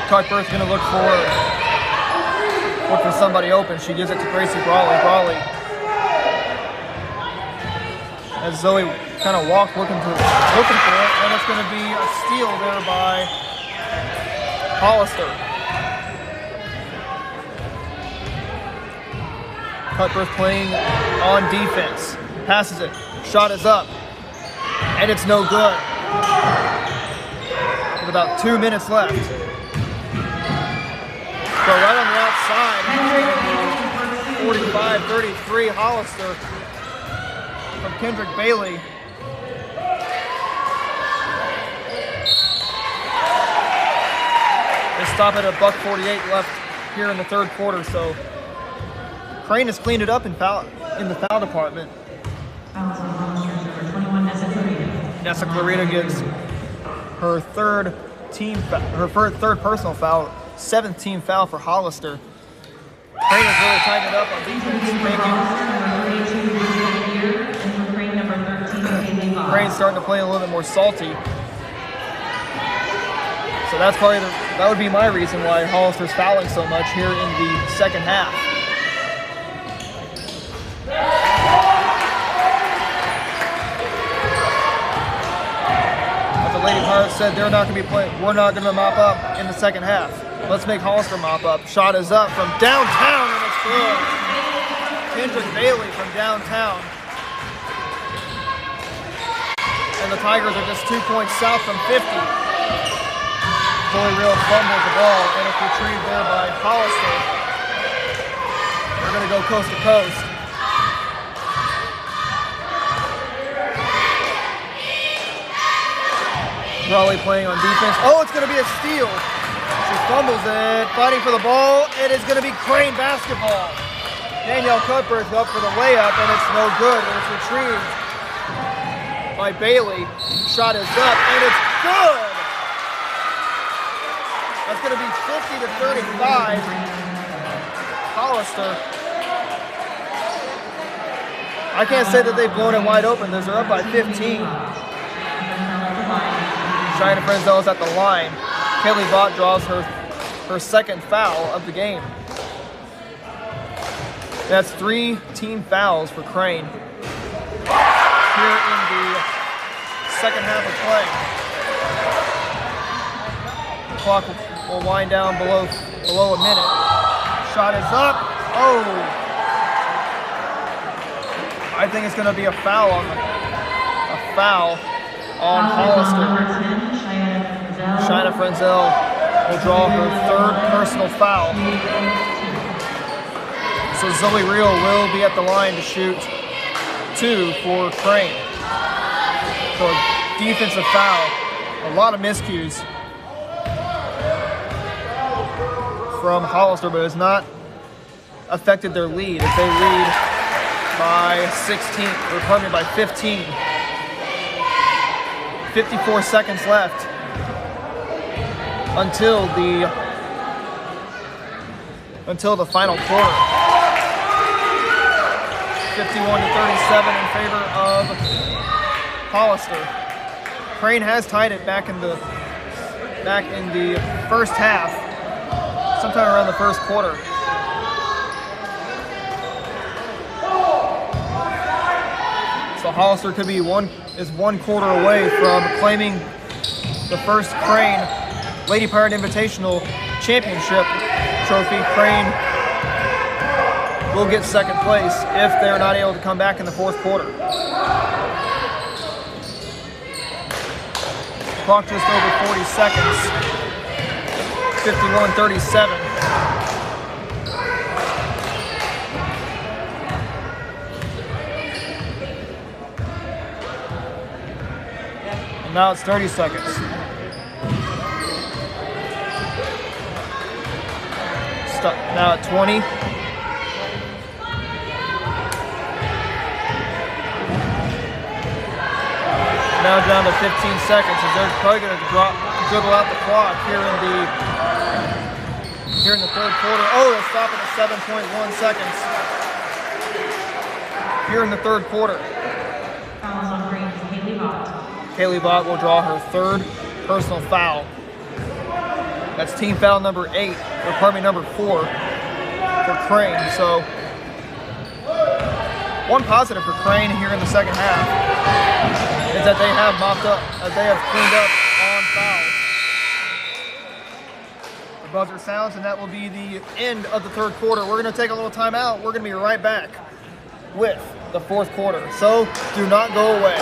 Cuthbert's going to look for somebody open. She gives it to Gracie Brawley. Brawley, as Zoe kind of walked looking for it, and it's going to be a steal there by Hollister. Cuthbert playing on defense. Passes it. Shot is up. And it's no good. With about 2 minutes left. So right on the outside, 45-33 Hollister from Kendrick Bailey. They stop at a $1:48 left here in the third quarter, so Crane has cleaned it up in the foul department. Nessa Clarita gets her third personal foul, 7th team foul for Hollister. Crane has really tightened it up on defense. Crane's starting to play a little bit more salty. So that's probably that would be my reason why Hollister's fouling so much here in the second half. But the Lady Pirates said they're not going to be playing. We're not going to mop up in the second half. Let's make Hollister mop up. Shot is up from downtown and it's good. Kendrick Bailey from downtown. And the Tigers are just 2 points south from 50. Chloe Real fumbles the ball and it's retrieved there by Hollister. They're going to go coast to coast. Brawley playing on defense. Oh, it's going to be a steal. She fumbles it, fighting for the ball. It is going to be Crane basketball. Danielle Cuthbert's up for the layup, and it's no good. And it's retrieved by Bailey. Shot is up, and it's good. That's going to be 50-35. Hollister. I can't say that they've blown it wide open. They're up by 15. China Frenzel is at the line. Kaylee Vaught draws her second foul of the game. That's 3 team fouls for Crane here in the second half of play. The clock will wind down below a minute. Shot is up. Oh! I think it's going to be a foul on Hollister. China Frenzel will draw her third personal foul. So Zoe Real will be at the line to shoot 2 for Crane. So a defensive foul. A lot of miscues from Hollister, but it's not affected their lead as they lead by 15. 54 seconds left until the final quarter. 51-37 in favor of Hollister. Crane has tied it back in the first half, sometime around the first quarter. So Hollister could be one quarter away from claiming the first Crane Lady Pirate Invitational Championship trophy. Crane will get second place if they're not able to come back in the fourth quarter. Clock just over 40 seconds. 51-37. And now it's 30 seconds. Now at 20. Now down to 15 seconds, as they're probably going to dribble out the clock here in the third quarter. Oh, they're stopping at 7.1 seconds here in the third quarter. Kaylee Bott will draw her third personal foul. That's team foul number 4 for Crane. So, one positive for Crane here in the second half is that they have cleaned up on fouls. The buzzer sounds, and that will be the end of the third quarter. We're going to take a little time out. We're going to be right back with the fourth quarter. So, do not go away.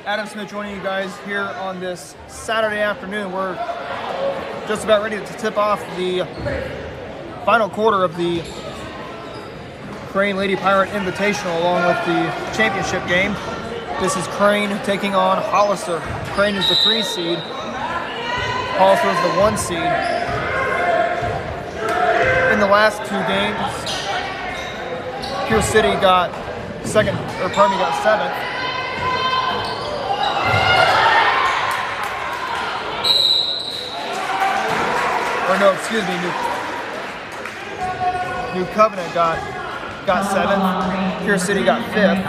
Adam Smith joining you guys here on this Saturday afternoon. We're just about ready to tip off the final quarter of the Crane Lady Pirate Invitational along with the championship game. This is Crane taking on Hollister. Crane is the 3 seed. Hollister is the 1 seed. In the last 2 games, Pure City got 7th. New Covenant got 7th. Pure City got 5th.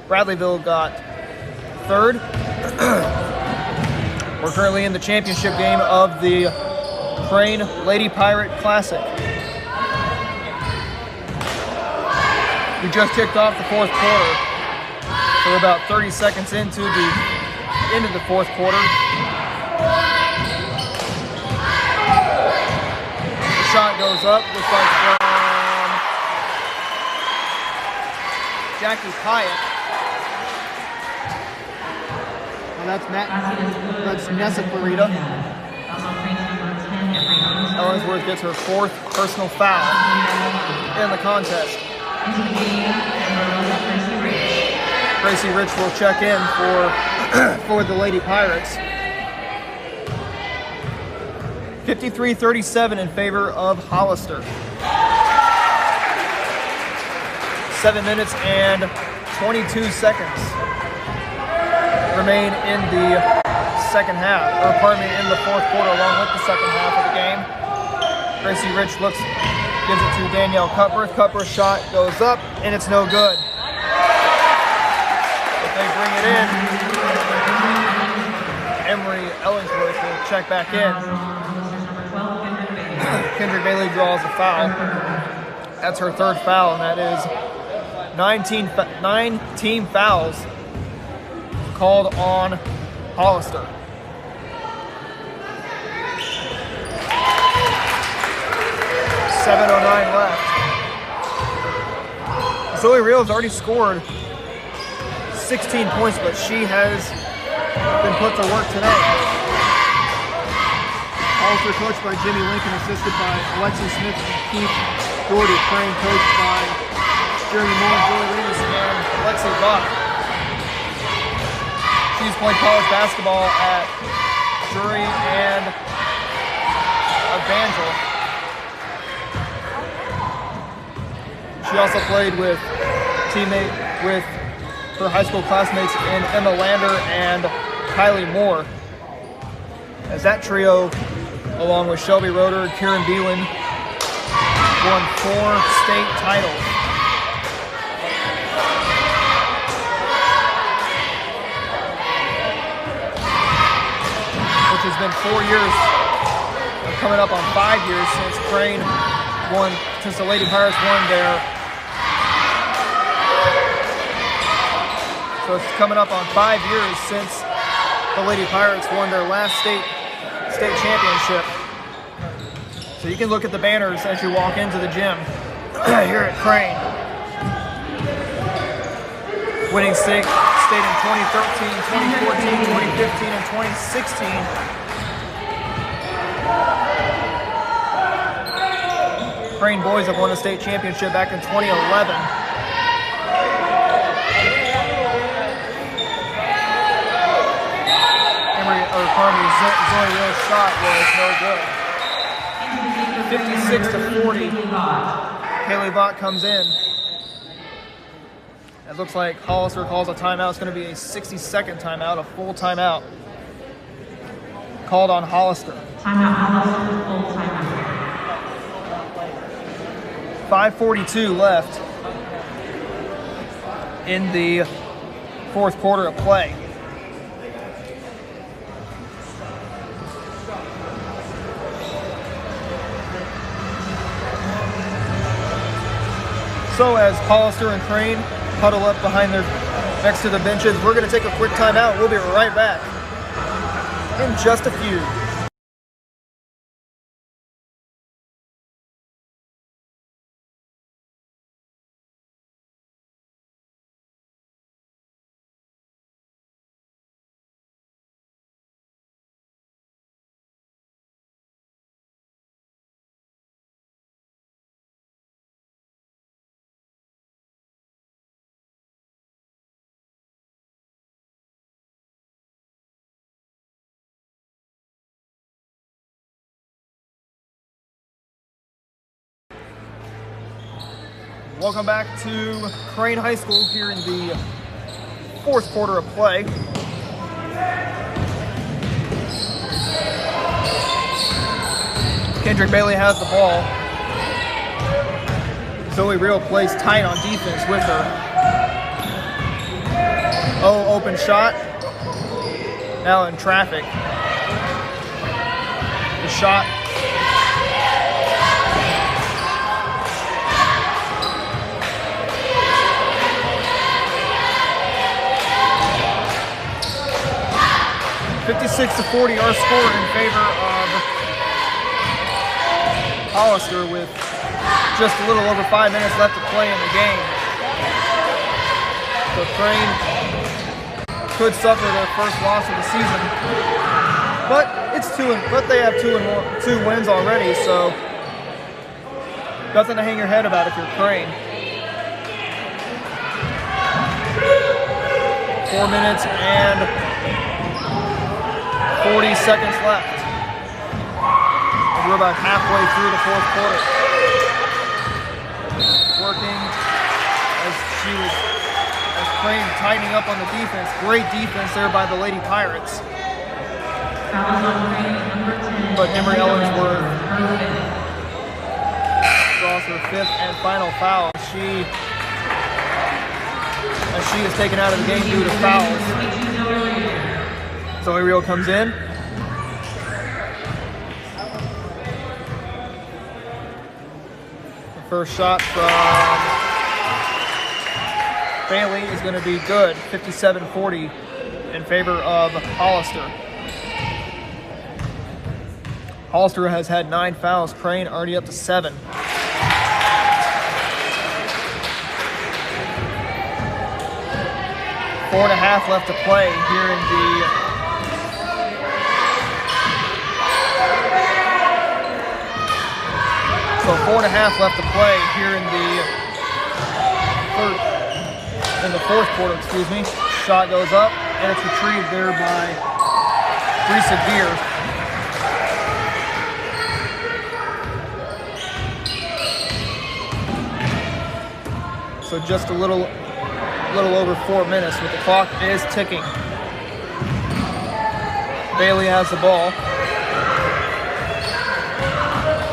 Bradleyville got 3rd. We're currently in the championship game of the Crane Lady Pirate Classic. We just kicked off the fourth quarter. We're about 30 seconds into the end of the fourth quarter. Shot goes up, looks like from Jackie Pyatt. And that's Nessa Clarita. Ellensworth gets her 4th personal foul in the contest. Gracie Rich will check in for the Lady Pirates. 53-37 in favor of Hollister. 7 minutes and 22 seconds remain in the in the fourth quarter along with the second half of the game. Gracie Rich gives it to Danielle Cutworth. Cutworth's shot goes up and it's no good. But they bring it in. Emery Ellensworth will check back in. Kendrick Bailey draws a foul. That's her 3rd foul, and that is 19 fouls called on Hollister. .709 left. Zoe Reel's already scored 16 points, but she has been put to work today. Hollister coached by Jimmy Lincoln, assisted by Alexis Smith and Keith Doherty. Crane coached by Jeremy Moore, Joey Reeves, and Lexi Bach. She's played college basketball at Drury and Evangel. She also played with her high school classmates in Emma Lander and Kylie Moore. As that trio, along with Shelby Roeder and Kieran Beelan, won 4 state titles. Which has been 4 years, coming up on 5 years since the Lady Pirates won their So it's coming up on 5 years since the Lady Pirates won their last state championship. So you can look at the banners as you walk into the gym here at Crane. Winning state in 2013, 2014, 2015, and 2016. Crane boys have won a state championship back in 2011. Zoe Rill's shot was no good. 56 to 40. Haley Vaught comes in. It looks like Hollister calls a timeout. It's going to be a 60-second timeout, a full timeout called on Hollister. Timeout, Hollister, full timeout. 5:42 left in the fourth quarter of play. So as Hollister and Crane huddle up next to the benches, we're going to take a quick timeout. We'll be right back in just a few. Welcome back to Crane High School here in the fourth quarter of play. Kendrick Bailey has the ball. Zoe Real plays tight on defense with her. Oh, open shot. Now in traffic. The shot. (56 to 40), our score in favor of Hollister with just a little over 5 minutes left to play in the game. So Crane could suffer their first loss of the season, but they have two wins already, so nothing to hang your head about if you're Crane. 4 minutes and 40 seconds left. And we're about halfway through the fourth quarter. Working as Crane tightening up on the defense. Great defense there by the Lady Pirates. But Emery Ellensworth draws her fifth and final foul. She is taken out of the game due to fouls. Zoe Real comes in. The first shot from Bailey is going to be good. 57-40 in favor of Hollister. Hollister has had 9 fouls. Crane already up to 7. Four and a half left to play here in the So 4 and a half left to play here in the fourth quarter, excuse me. Shot goes up, and it's retrieved there by Brisa Gear. So just a little over 4 minutes, but the clock is ticking. Bailey has the ball.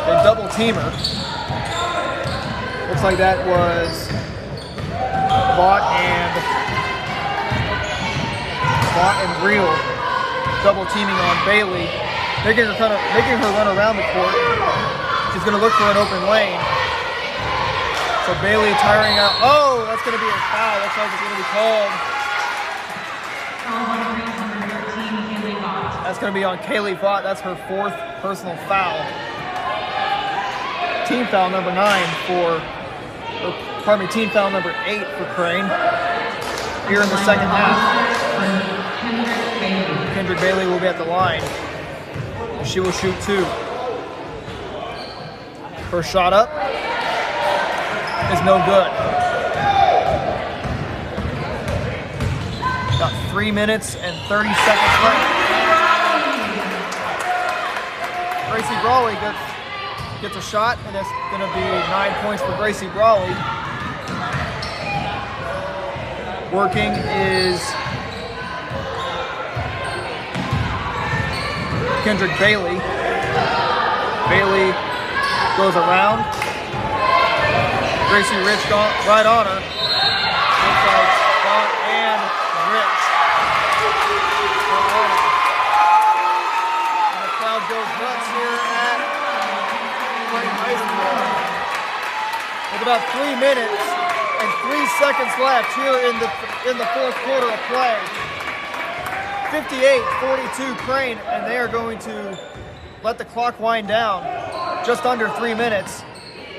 A double teamer. Looks like that was Vaught and Real double teaming on Bailey, making her run around the court. She's going to look for an open lane. So Bailey tiring out. Oh, that's going to be a foul. Looks like it's going to be called That's going to be on Kaylee Vaught. That's her 4th personal foul. Team foul number 9 team foul number 8 for Crane here in the second half. Kendrick Bailey will be at the line. She will shoot 2. First shot up is no good. Got 3 minutes and 30 seconds left. Gracie Brawley gets a shot, and it's going to be 9 points for Gracie Brawley. Working is Kendrick Bailey. Bailey goes around. Gracie Rich right on her. Looks like Vaught and Rich. And the crowd goes nuts here at Crane High School. With about 3 minutes and 3 seconds left here in the 4th quarter of play. 58-42 Crane, and they are going to let the clock wind down. Just under 3 minutes.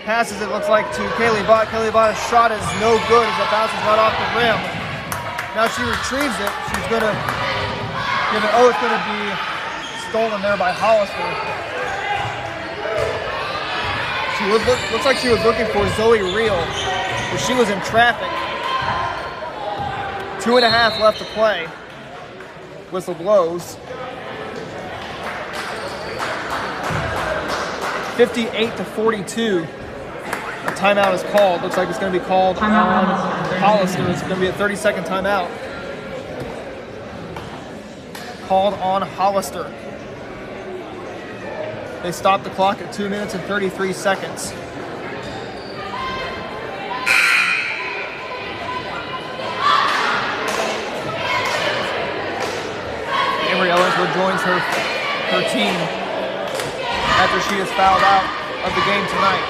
Passes, it looks like, to Kaylee Vaught. Kaylee Vaught's shot is no good as it bounces right off the rim. Now she retrieves it. She's going to give it. Oh, it's going to be stolen there by Hollister. She looks like she was looking for Zoe Reel, but she was in traffic. 2.5 left to play. Whistle blows. 58-42. A timeout is called. Looks like it's going to be called on Hollister. It's going to be a 30-second timeout. Called on Hollister. They stopped the clock at 2 minutes and 33 seconds. Avery Ellens rejoins her team after she is fouled out of the game tonight.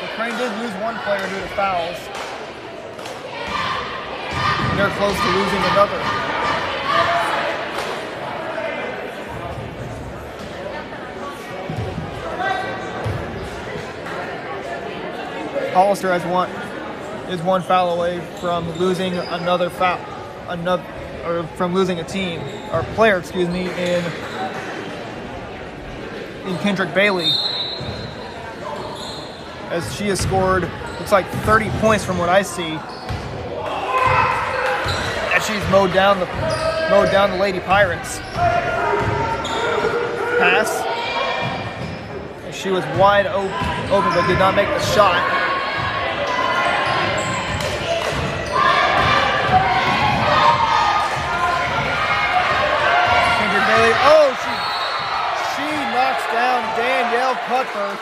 The Crane did lose one player due to fouls. They're close to losing another. Hollister is one foul away from losing another foul, from losing a team or player, excuse me, in Kendrick Bailey, as she has scored, looks like 30 points from what I see. As she's mowed down the Lady Pirates. Pass. And she was wide open but did not make the shot. Oh, she knocks down Danielle Cuthbert.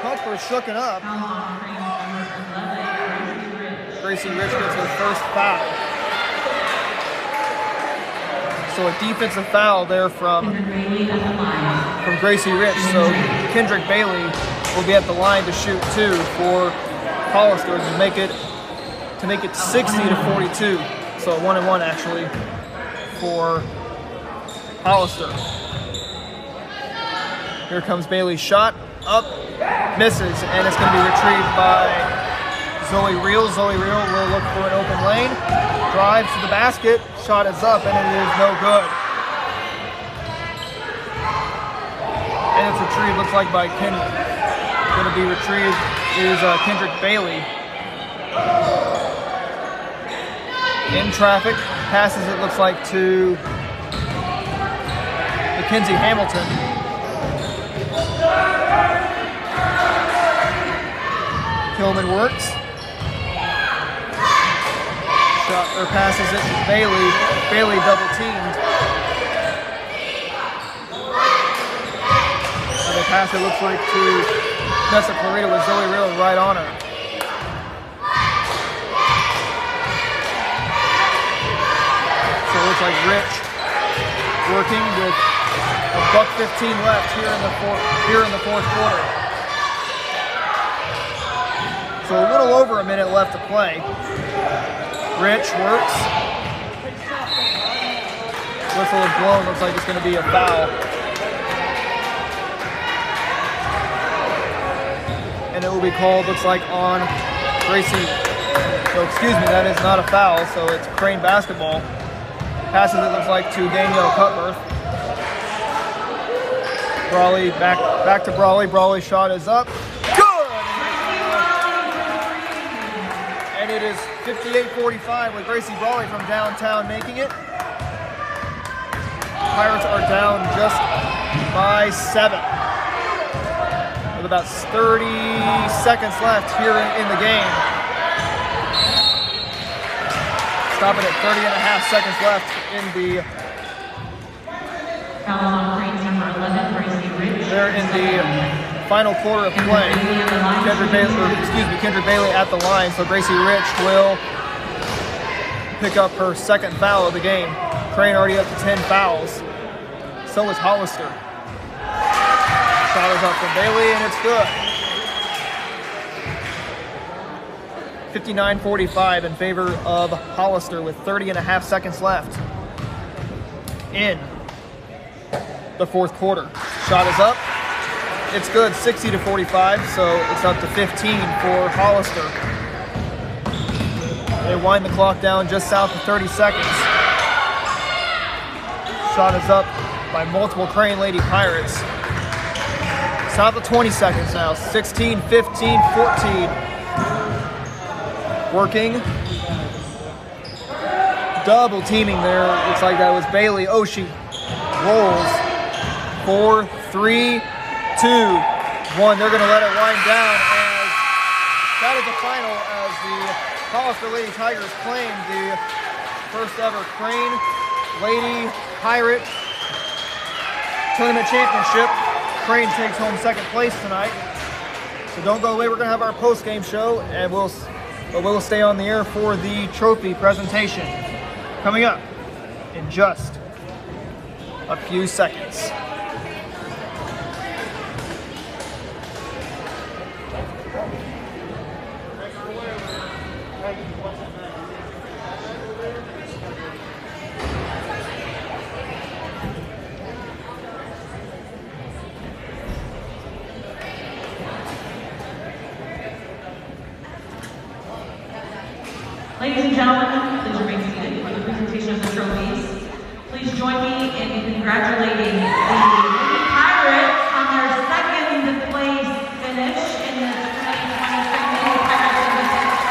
Cuthbert shooken up. Gracie Rich gets her first foul. So a defensive foul there from Gracie Rich. So Kendrick Bailey will be at the line to shoot 2 for Hollister to make it 60-42. So 1-1 actually for Hollister. Here comes Bailey's shot. Up, misses, and it's going to be retrieved by Zoe Reel. Zoe Reel will look for an open lane. Drives to the basket. Shot is up, and it is no good. And it's retrieved, looks like, by Kendrick. Going to be retrieved is Kendrick Bailey. In traffic. Passes, it looks like, to Mackenzie Hamilton. Tillman works. Shot or passes it to Bailey. Bailey double teamed. And the pass, it looks like, to Nessa Clarita with Zoe Reel right on her. So it looks like Rich working with $1:15 left here in the fourth quarter. So a little over a minute left to play. Rich works. Whistle is blown. Looks like it's going to be a foul. And it will be called, looks like, on Gracie. So, excuse me, that is not a foul. So it's Crane basketball. Passes it, looks like, to Danielle Cutworth. Brawley, back to Brawley. Brawley's shot is up. Good! And it is 58-45 with Gracie Brawley from downtown making it. Pirates are down just by 7. With about 30 seconds left here in the game. Stopping at 30 and a half seconds left in the... Foul on Crane's number 11, Gracie Rich. They're in the final quarter of play. Kendra Bailey at the line, so Gracie Rich will pick up her second foul of the game. Crane already up to 10 fouls. So is Hollister. Shot is up from Bailey, and it's good. 59-45 in favor of Hollister with 30 and a half seconds left in the fourth quarter. Shot is up. It's good, 60-45, so it's up to 15 for Hollister. They wind the clock down just south of 30 seconds. Shot is up by multiple Crane Lady Pirates. South of 20 seconds now, 16, 15, 14. Working. Double teaming there. Looks like that was Bailey. Oh, she rolls. 4, 3, 2, 1. They're going to let it wind down as that is the final as the Hollister Lady Tigers claim the first ever Crane Lady Pirate Tournament Championship. Crane takes home second place tonight. So don't go away. We're going to have our post-game show, and we'll stay on the air for the trophy presentation coming up in just a few seconds. Ladies and gentlemen, please remain seated for the presentation of the trophies. Please join me in congratulating the Lady Pirates on their second place finish in the 2020 Lady Pirates Invitational.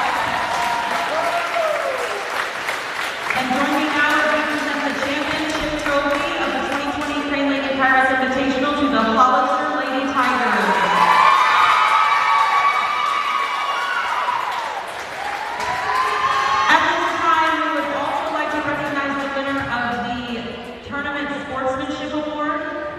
And join me now to present the championship trophy of the 2020 Crane Lady Pirates Invitational to the Hollister Lady Tigers.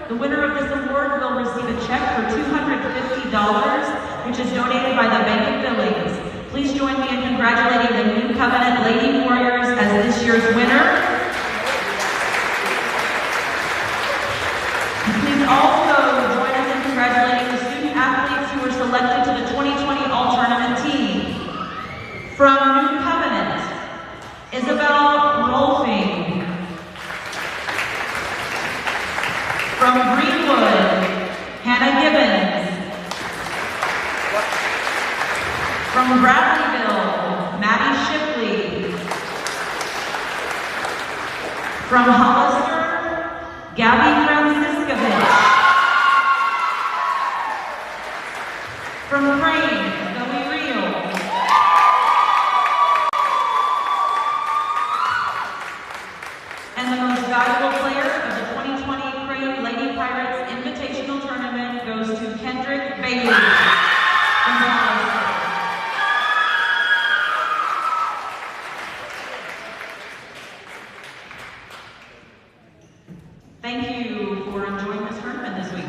The winner of this award will receive a check for $250, which is donated by the Bank of Billings. Please join me in congratulating the New Covenant Lady Warriors as this year's winner. Please also join us in congratulating the student athletes who were selected to the 2020 All-Tournament team. From New Covenant, Isabel Rolfing. From Greenwood, Hannah Gibbons. From Bradleyville, Maddie Shipley. From Hollister, Gabby Franciscovich. From Crane, Zoe Reel. And the most valuable player of the 2020 Crane Lady Pirates Invitational Tournament goes to Kendrick Bailey from Hollister. Thank you for enjoying this tournament this week.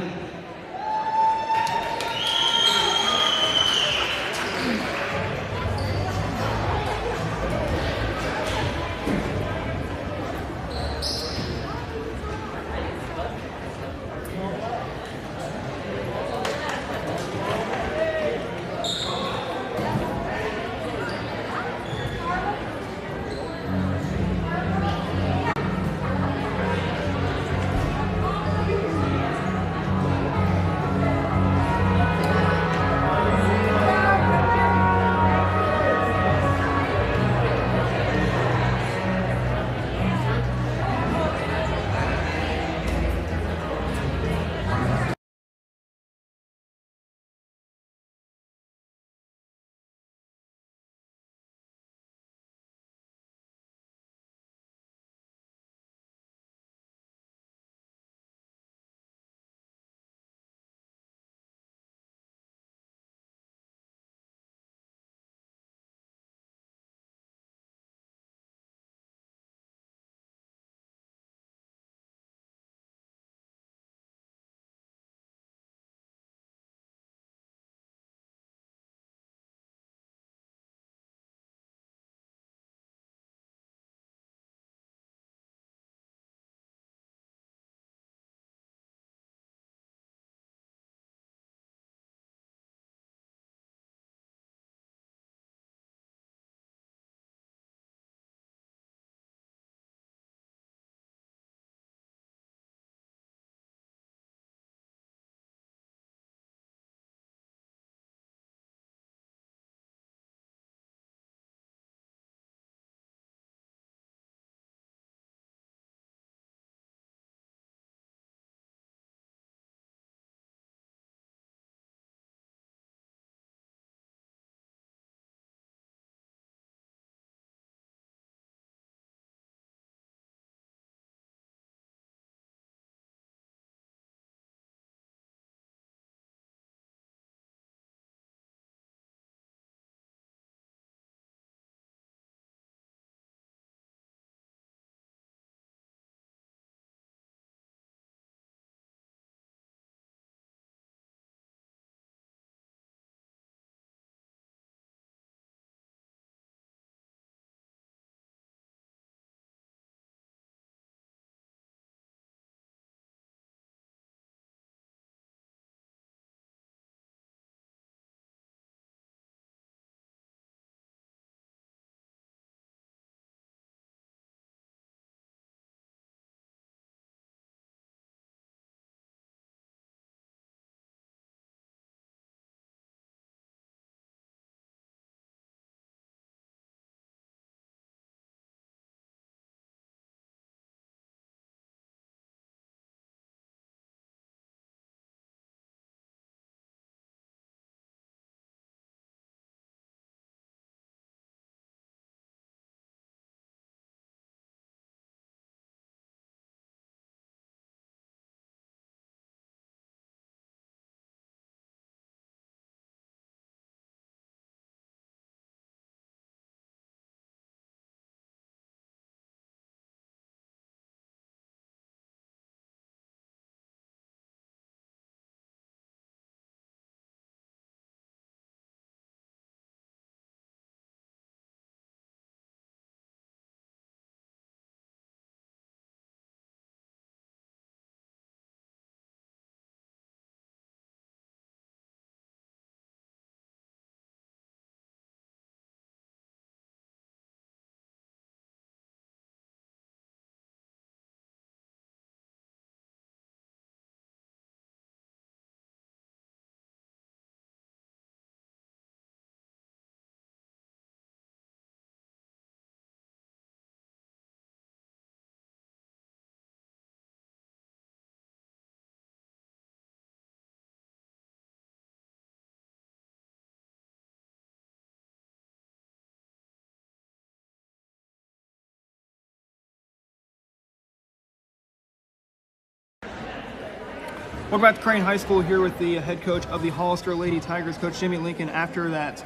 Welcome back to Crane High School, here with the head coach of the Hollister Lady Tigers, Coach Jimmy Lincoln. After that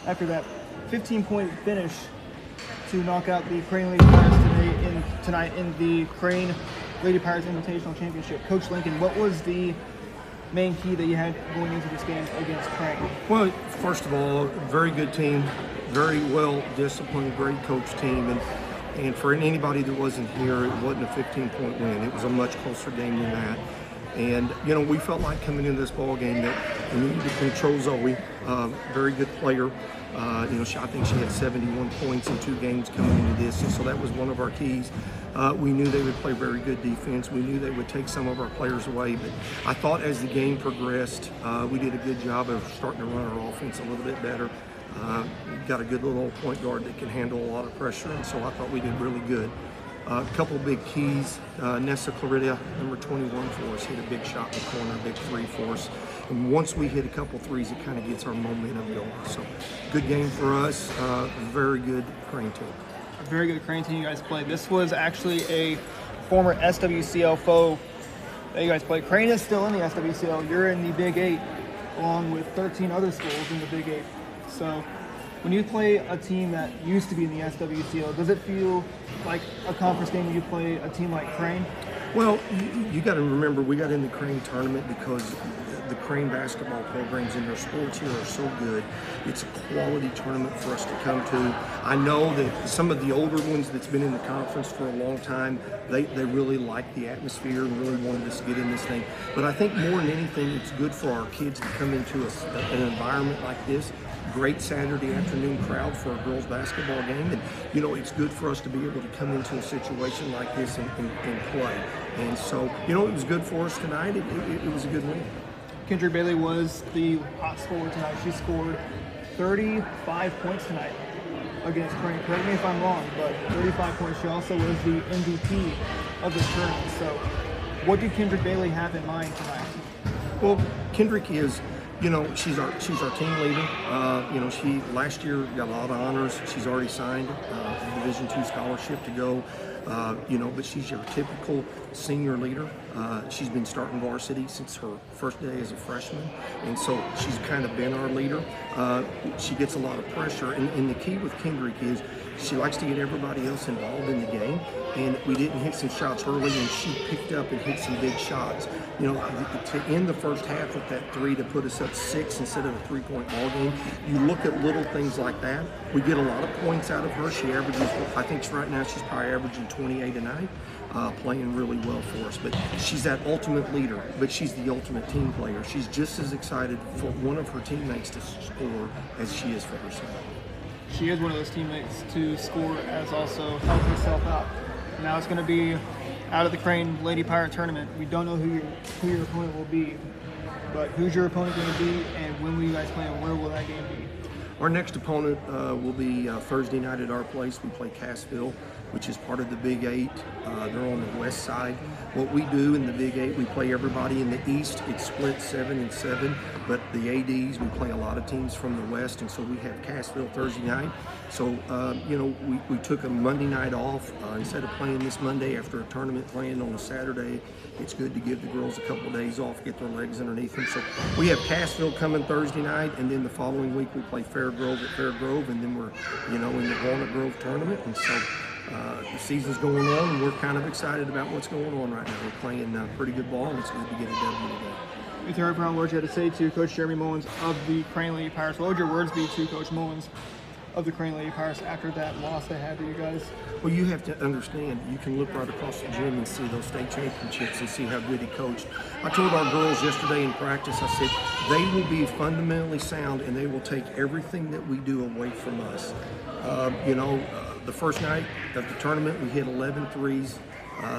15-point finish to knock out the Crane Lady Pirates tonight in the Crane Lady Pirates Invitational Championship. Coach Lincoln, what was the main key that you had going into this game against Crane? Well, first of all, very good team, very well disciplined, great coach team, and for anybody that wasn't here, it wasn't a 15-point win. It was a much closer game than that. And you know, we felt like coming into this ball game that we needed to control Zoe, very good player. You know, I think she had 71 points in 2 games coming into this, and so that was one of our keys. We knew they would play very good defense. We knew they would take some of our players away, but I thought as the game progressed, we did a good job of starting to run our offense a little bit better. Got a good little point guard that can handle a lot of pressure, and so I thought we did really good. A couple big keys. Nessa Clarita, number 21 for us, hit a big shot in the corner, a big 3 for us. And once we hit a couple threes, it kind of gets our momentum going. So, good game for us. Very good Crane team. A very good Crane team you guys played. This was actually a former SWCL foe that you guys played. Crane is still in the SWCL. You're in the Big 8, along with 13 other schools in the Big 8. So, when you play a team that used to be in the SWCL, does it feel like a conference game when you play a team like Crane? Well, you got to remember, we got in the Crane tournament because the Crane basketball programs in their sports here are so good. It's a quality tournament for us to come to. I know that some of the older ones that's been in the conference for a long time, they really like the atmosphere and really wanted us to get in this thing. But I think more than anything, it's good for our kids to come into an environment like this. Great Saturday afternoon crowd for a girls basketball game, and you know, it's good for us to be able to come into a situation like this and play. And so, you know, it was good for us tonight. It was a good win. Kendrick Bailey was the hot scorer tonight. She scored 35 points tonight against Crane. Correct me if I'm wrong, but 35 points. She also was the MVP of the tournament. So what did Kendrick Bailey have in mind tonight? Well, Kendrick is, you know, she's our team leader. You know, she last year got a lot of honors. She's already signed a Division II scholarship to go. You know, but she's your typical senior leader. She's been starting varsity since her first day as a freshman, and so she's kind of been our leader. She gets a lot of pressure, and the key with Kendrick is she likes to get everybody else involved in the game, and we didn't hit some shots early, and she picked up and hit some big shots. You know, to end the first half with that 3 to put us up 6 instead of a 3-point ball game, you look at little things like that. We get a lot of points out of her. She averages, I think right now she's probably averaging 28 a night, playing really well for us. But she's that ultimate leader, but she's the ultimate team player. She's just as excited for one of her teammates to score as she is for herself. She is one of those teammates to score as also help herself out. Now it's going to be out of the Crane Lady Pirate Tournament. We don't know who your opponent will be, but who's your opponent going to be, and when will you guys play, and where will that game be? Our next opponent will be Thursday night at our place. We play Cassville, which is part of the Big 8. They're on the west side. What we do in the Big 8, we play everybody in the east. It's split 7-7, but the ADs, we play a lot of teams from the west, and so we have Cassville Thursday night. So, you know, we took a Monday night off. Instead of playing this Monday after a tournament playing on a Saturday, it's good to give the girls a couple of days off, get their legs underneath them. So we have Cassville coming Thursday night, and then the following week we play Fairgrove at Fairgrove, and then we're, you know, in the Walnut Grove tournament. And so the season's going on, and we're kind of excited about what's going on right now. We're playing pretty good ball, and it's good to get a W today. With your opening words you had to say to Coach Jeremy Mullins of the Crane Lady Pirates, what would your words be to Coach Mullins of the Crane Lady Pirates after that loss they had to you guys? Well, you have to understand, you can look right across the gym and see those state championships and see how good he coached. I told our girls yesterday in practice, I said, they will be fundamentally sound and they will take everything that we do away from us. You know, the first night of the tournament, we hit 11 threes.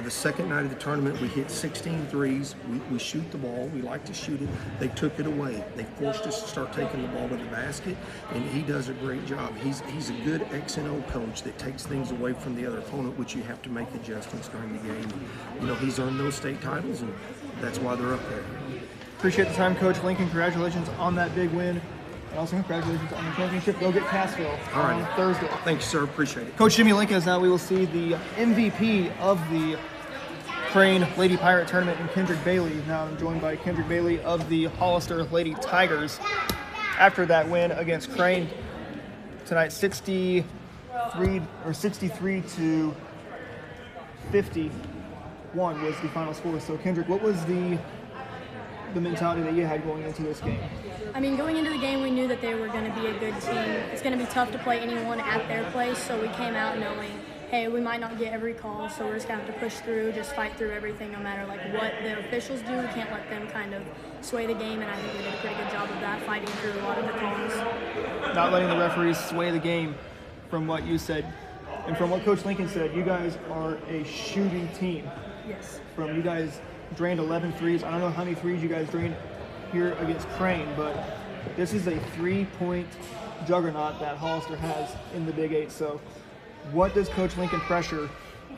The second night of the tournament, we hit 16 threes. We shoot the ball. We like to shoot it. They took it away. They forced us to start taking the ball to the basket, and he does a great job. He's a good X and O coach that takes things away from the other opponent, which you have to make adjustments during the game. You know, he's earned those state titles, and that's why they're up there. Appreciate the time, Coach Lincoln. Congratulations on that big win. And also congratulations on the championship. Go get Cassville on Thursday. Thank you, sir. Appreciate it. Coach Jimmy Lincoln is now. We will see the MVP of the Crane Lady Pirate Tournament in Kendrick Bailey. Now I'm joined by Kendrick Bailey of the Hollister Lady Tigers. After that win against Crane tonight, 63 to 51 was the final score. So Kendrick, what was the mentality that you had going into this game? I mean, going into the game, we knew that they were going to be a good team. It's going to be tough to play anyone at their place, so we came out knowing, hey, we might not get every call, so we're just going to have to push through, just fight through everything, no matter like what the officials do. We can't let them kind of sway the game, and I think we did a pretty good job of that, fighting through a lot of the calls. Not letting the referees sway the game, from what you said, and from what Coach Lincoln said, you guys are a shooting team. Yes. You guys drained 11 threes. I don't know how many threes you guys drained here against Crane, but this is a 3-point juggernaut that Hollister has in the Big 8. So what does Coach Lincoln pressure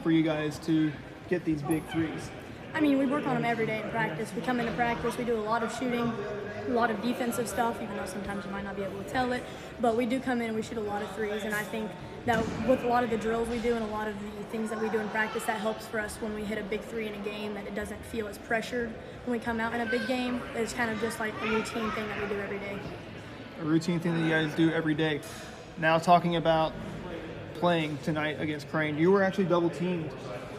for you guys to get these big threes? I mean, we work on them every day in practice. We come into practice, we do a lot of shooting, a lot of defensive stuff, even though sometimes you might not be able to tell it. But we do come in and we shoot a lot of threes, and I think that with a lot of the drills we do and a lot of the things that we do in practice, that helps for us when we hit a big three in a game, that it doesn't feel as pressured when we come out in a big game. It's kind of just like a routine thing that we do every day. A routine thing that you guys do every day. Now talking about playing tonight against Crane, you were actually double teamed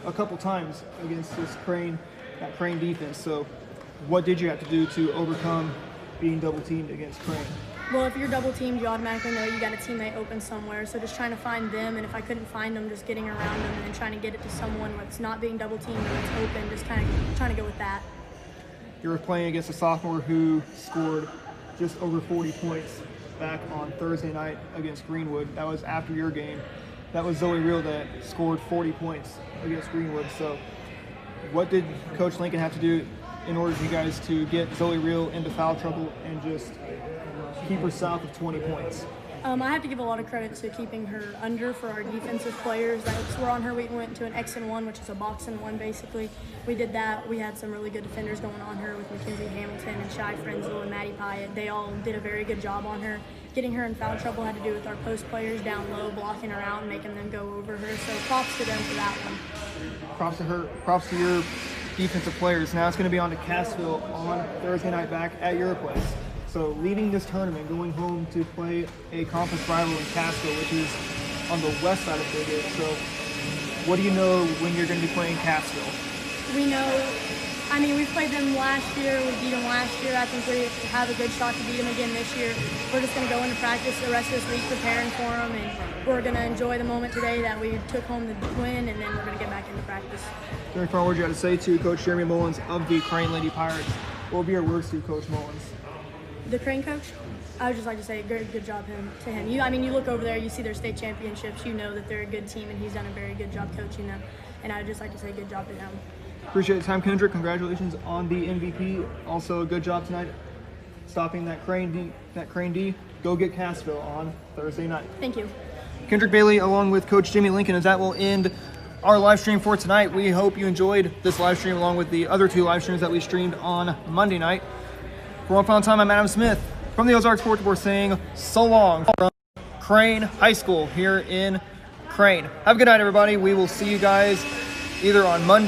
a couple times against that Crane defense. So what did you have to do to overcome being double teamed against Crane? Well, if you're double teamed, you automatically know you got a teammate open somewhere. So just trying to find them, and if I couldn't find them, just getting around them and then trying to get it to someone that's not being double teamed or that's open, just kind of trying to go with that. You were playing against a sophomore who scored just over 40 points back on Thursday night against Greenwood. That was after your game. That was Zoe Reel that scored 40 points against Greenwood. So what did Coach Lincoln have to do in order for you guys to get Zoe Reel into foul trouble and just keep her south of 20 points? I have to give a lot of credit to keeping her under for our defensive players that were on her. We went to an X and 1, which is a box and 1 basically. We did that. We had some really good defenders going on her with Mackenzie Hamilton and Shai Frenzel and Maddie Pyatt. They all did a very good job on her. Getting her in foul trouble had to do with our post players down low, blocking her out and making them go over her. So props to them for that one. Props to her. Props to your defensive players. Now it's going to be on to Cassville on Thursday night back at your place. So leaving this tournament, going home to play a conference rival in Cassville, which is on the west side of Big 8. So what do you know when you're going to be playing Cassville? We know, I mean, we played them last year. We beat them last year. I think we have a good shot to beat them again this year. We're just going to go into practice the rest of this week preparing for them, and we're going to enjoy the moment today that we took home the win, and then we're going to get back into practice. Very far, what you got to say to Coach Jeremy Mullins of the Crane Lady Pirates? What will be your words to Coach Mullins? The Crane coach, I would just like to say good job to him. You look over there, you see their state championships, you know that they're a good team, and he's done a very good job coaching them. And I would just like to say good job to him. Appreciate the time, Kendrick. Congratulations on the MVP. Also, a good job tonight stopping that Crane D. Go get Cassville on Thursday night. Thank you. Kendrick Bailey along with Coach Jimmy Lincoln, as that will end our live stream for tonight. We hope you enjoyed this live stream along with the other 2 live streams that we streamed on Monday night. For one final time, I'm Adam Smith from the Ozark Sports Board saying so long from Crane High School here in Crane. Have a good night, everybody. We will see you guys either on Monday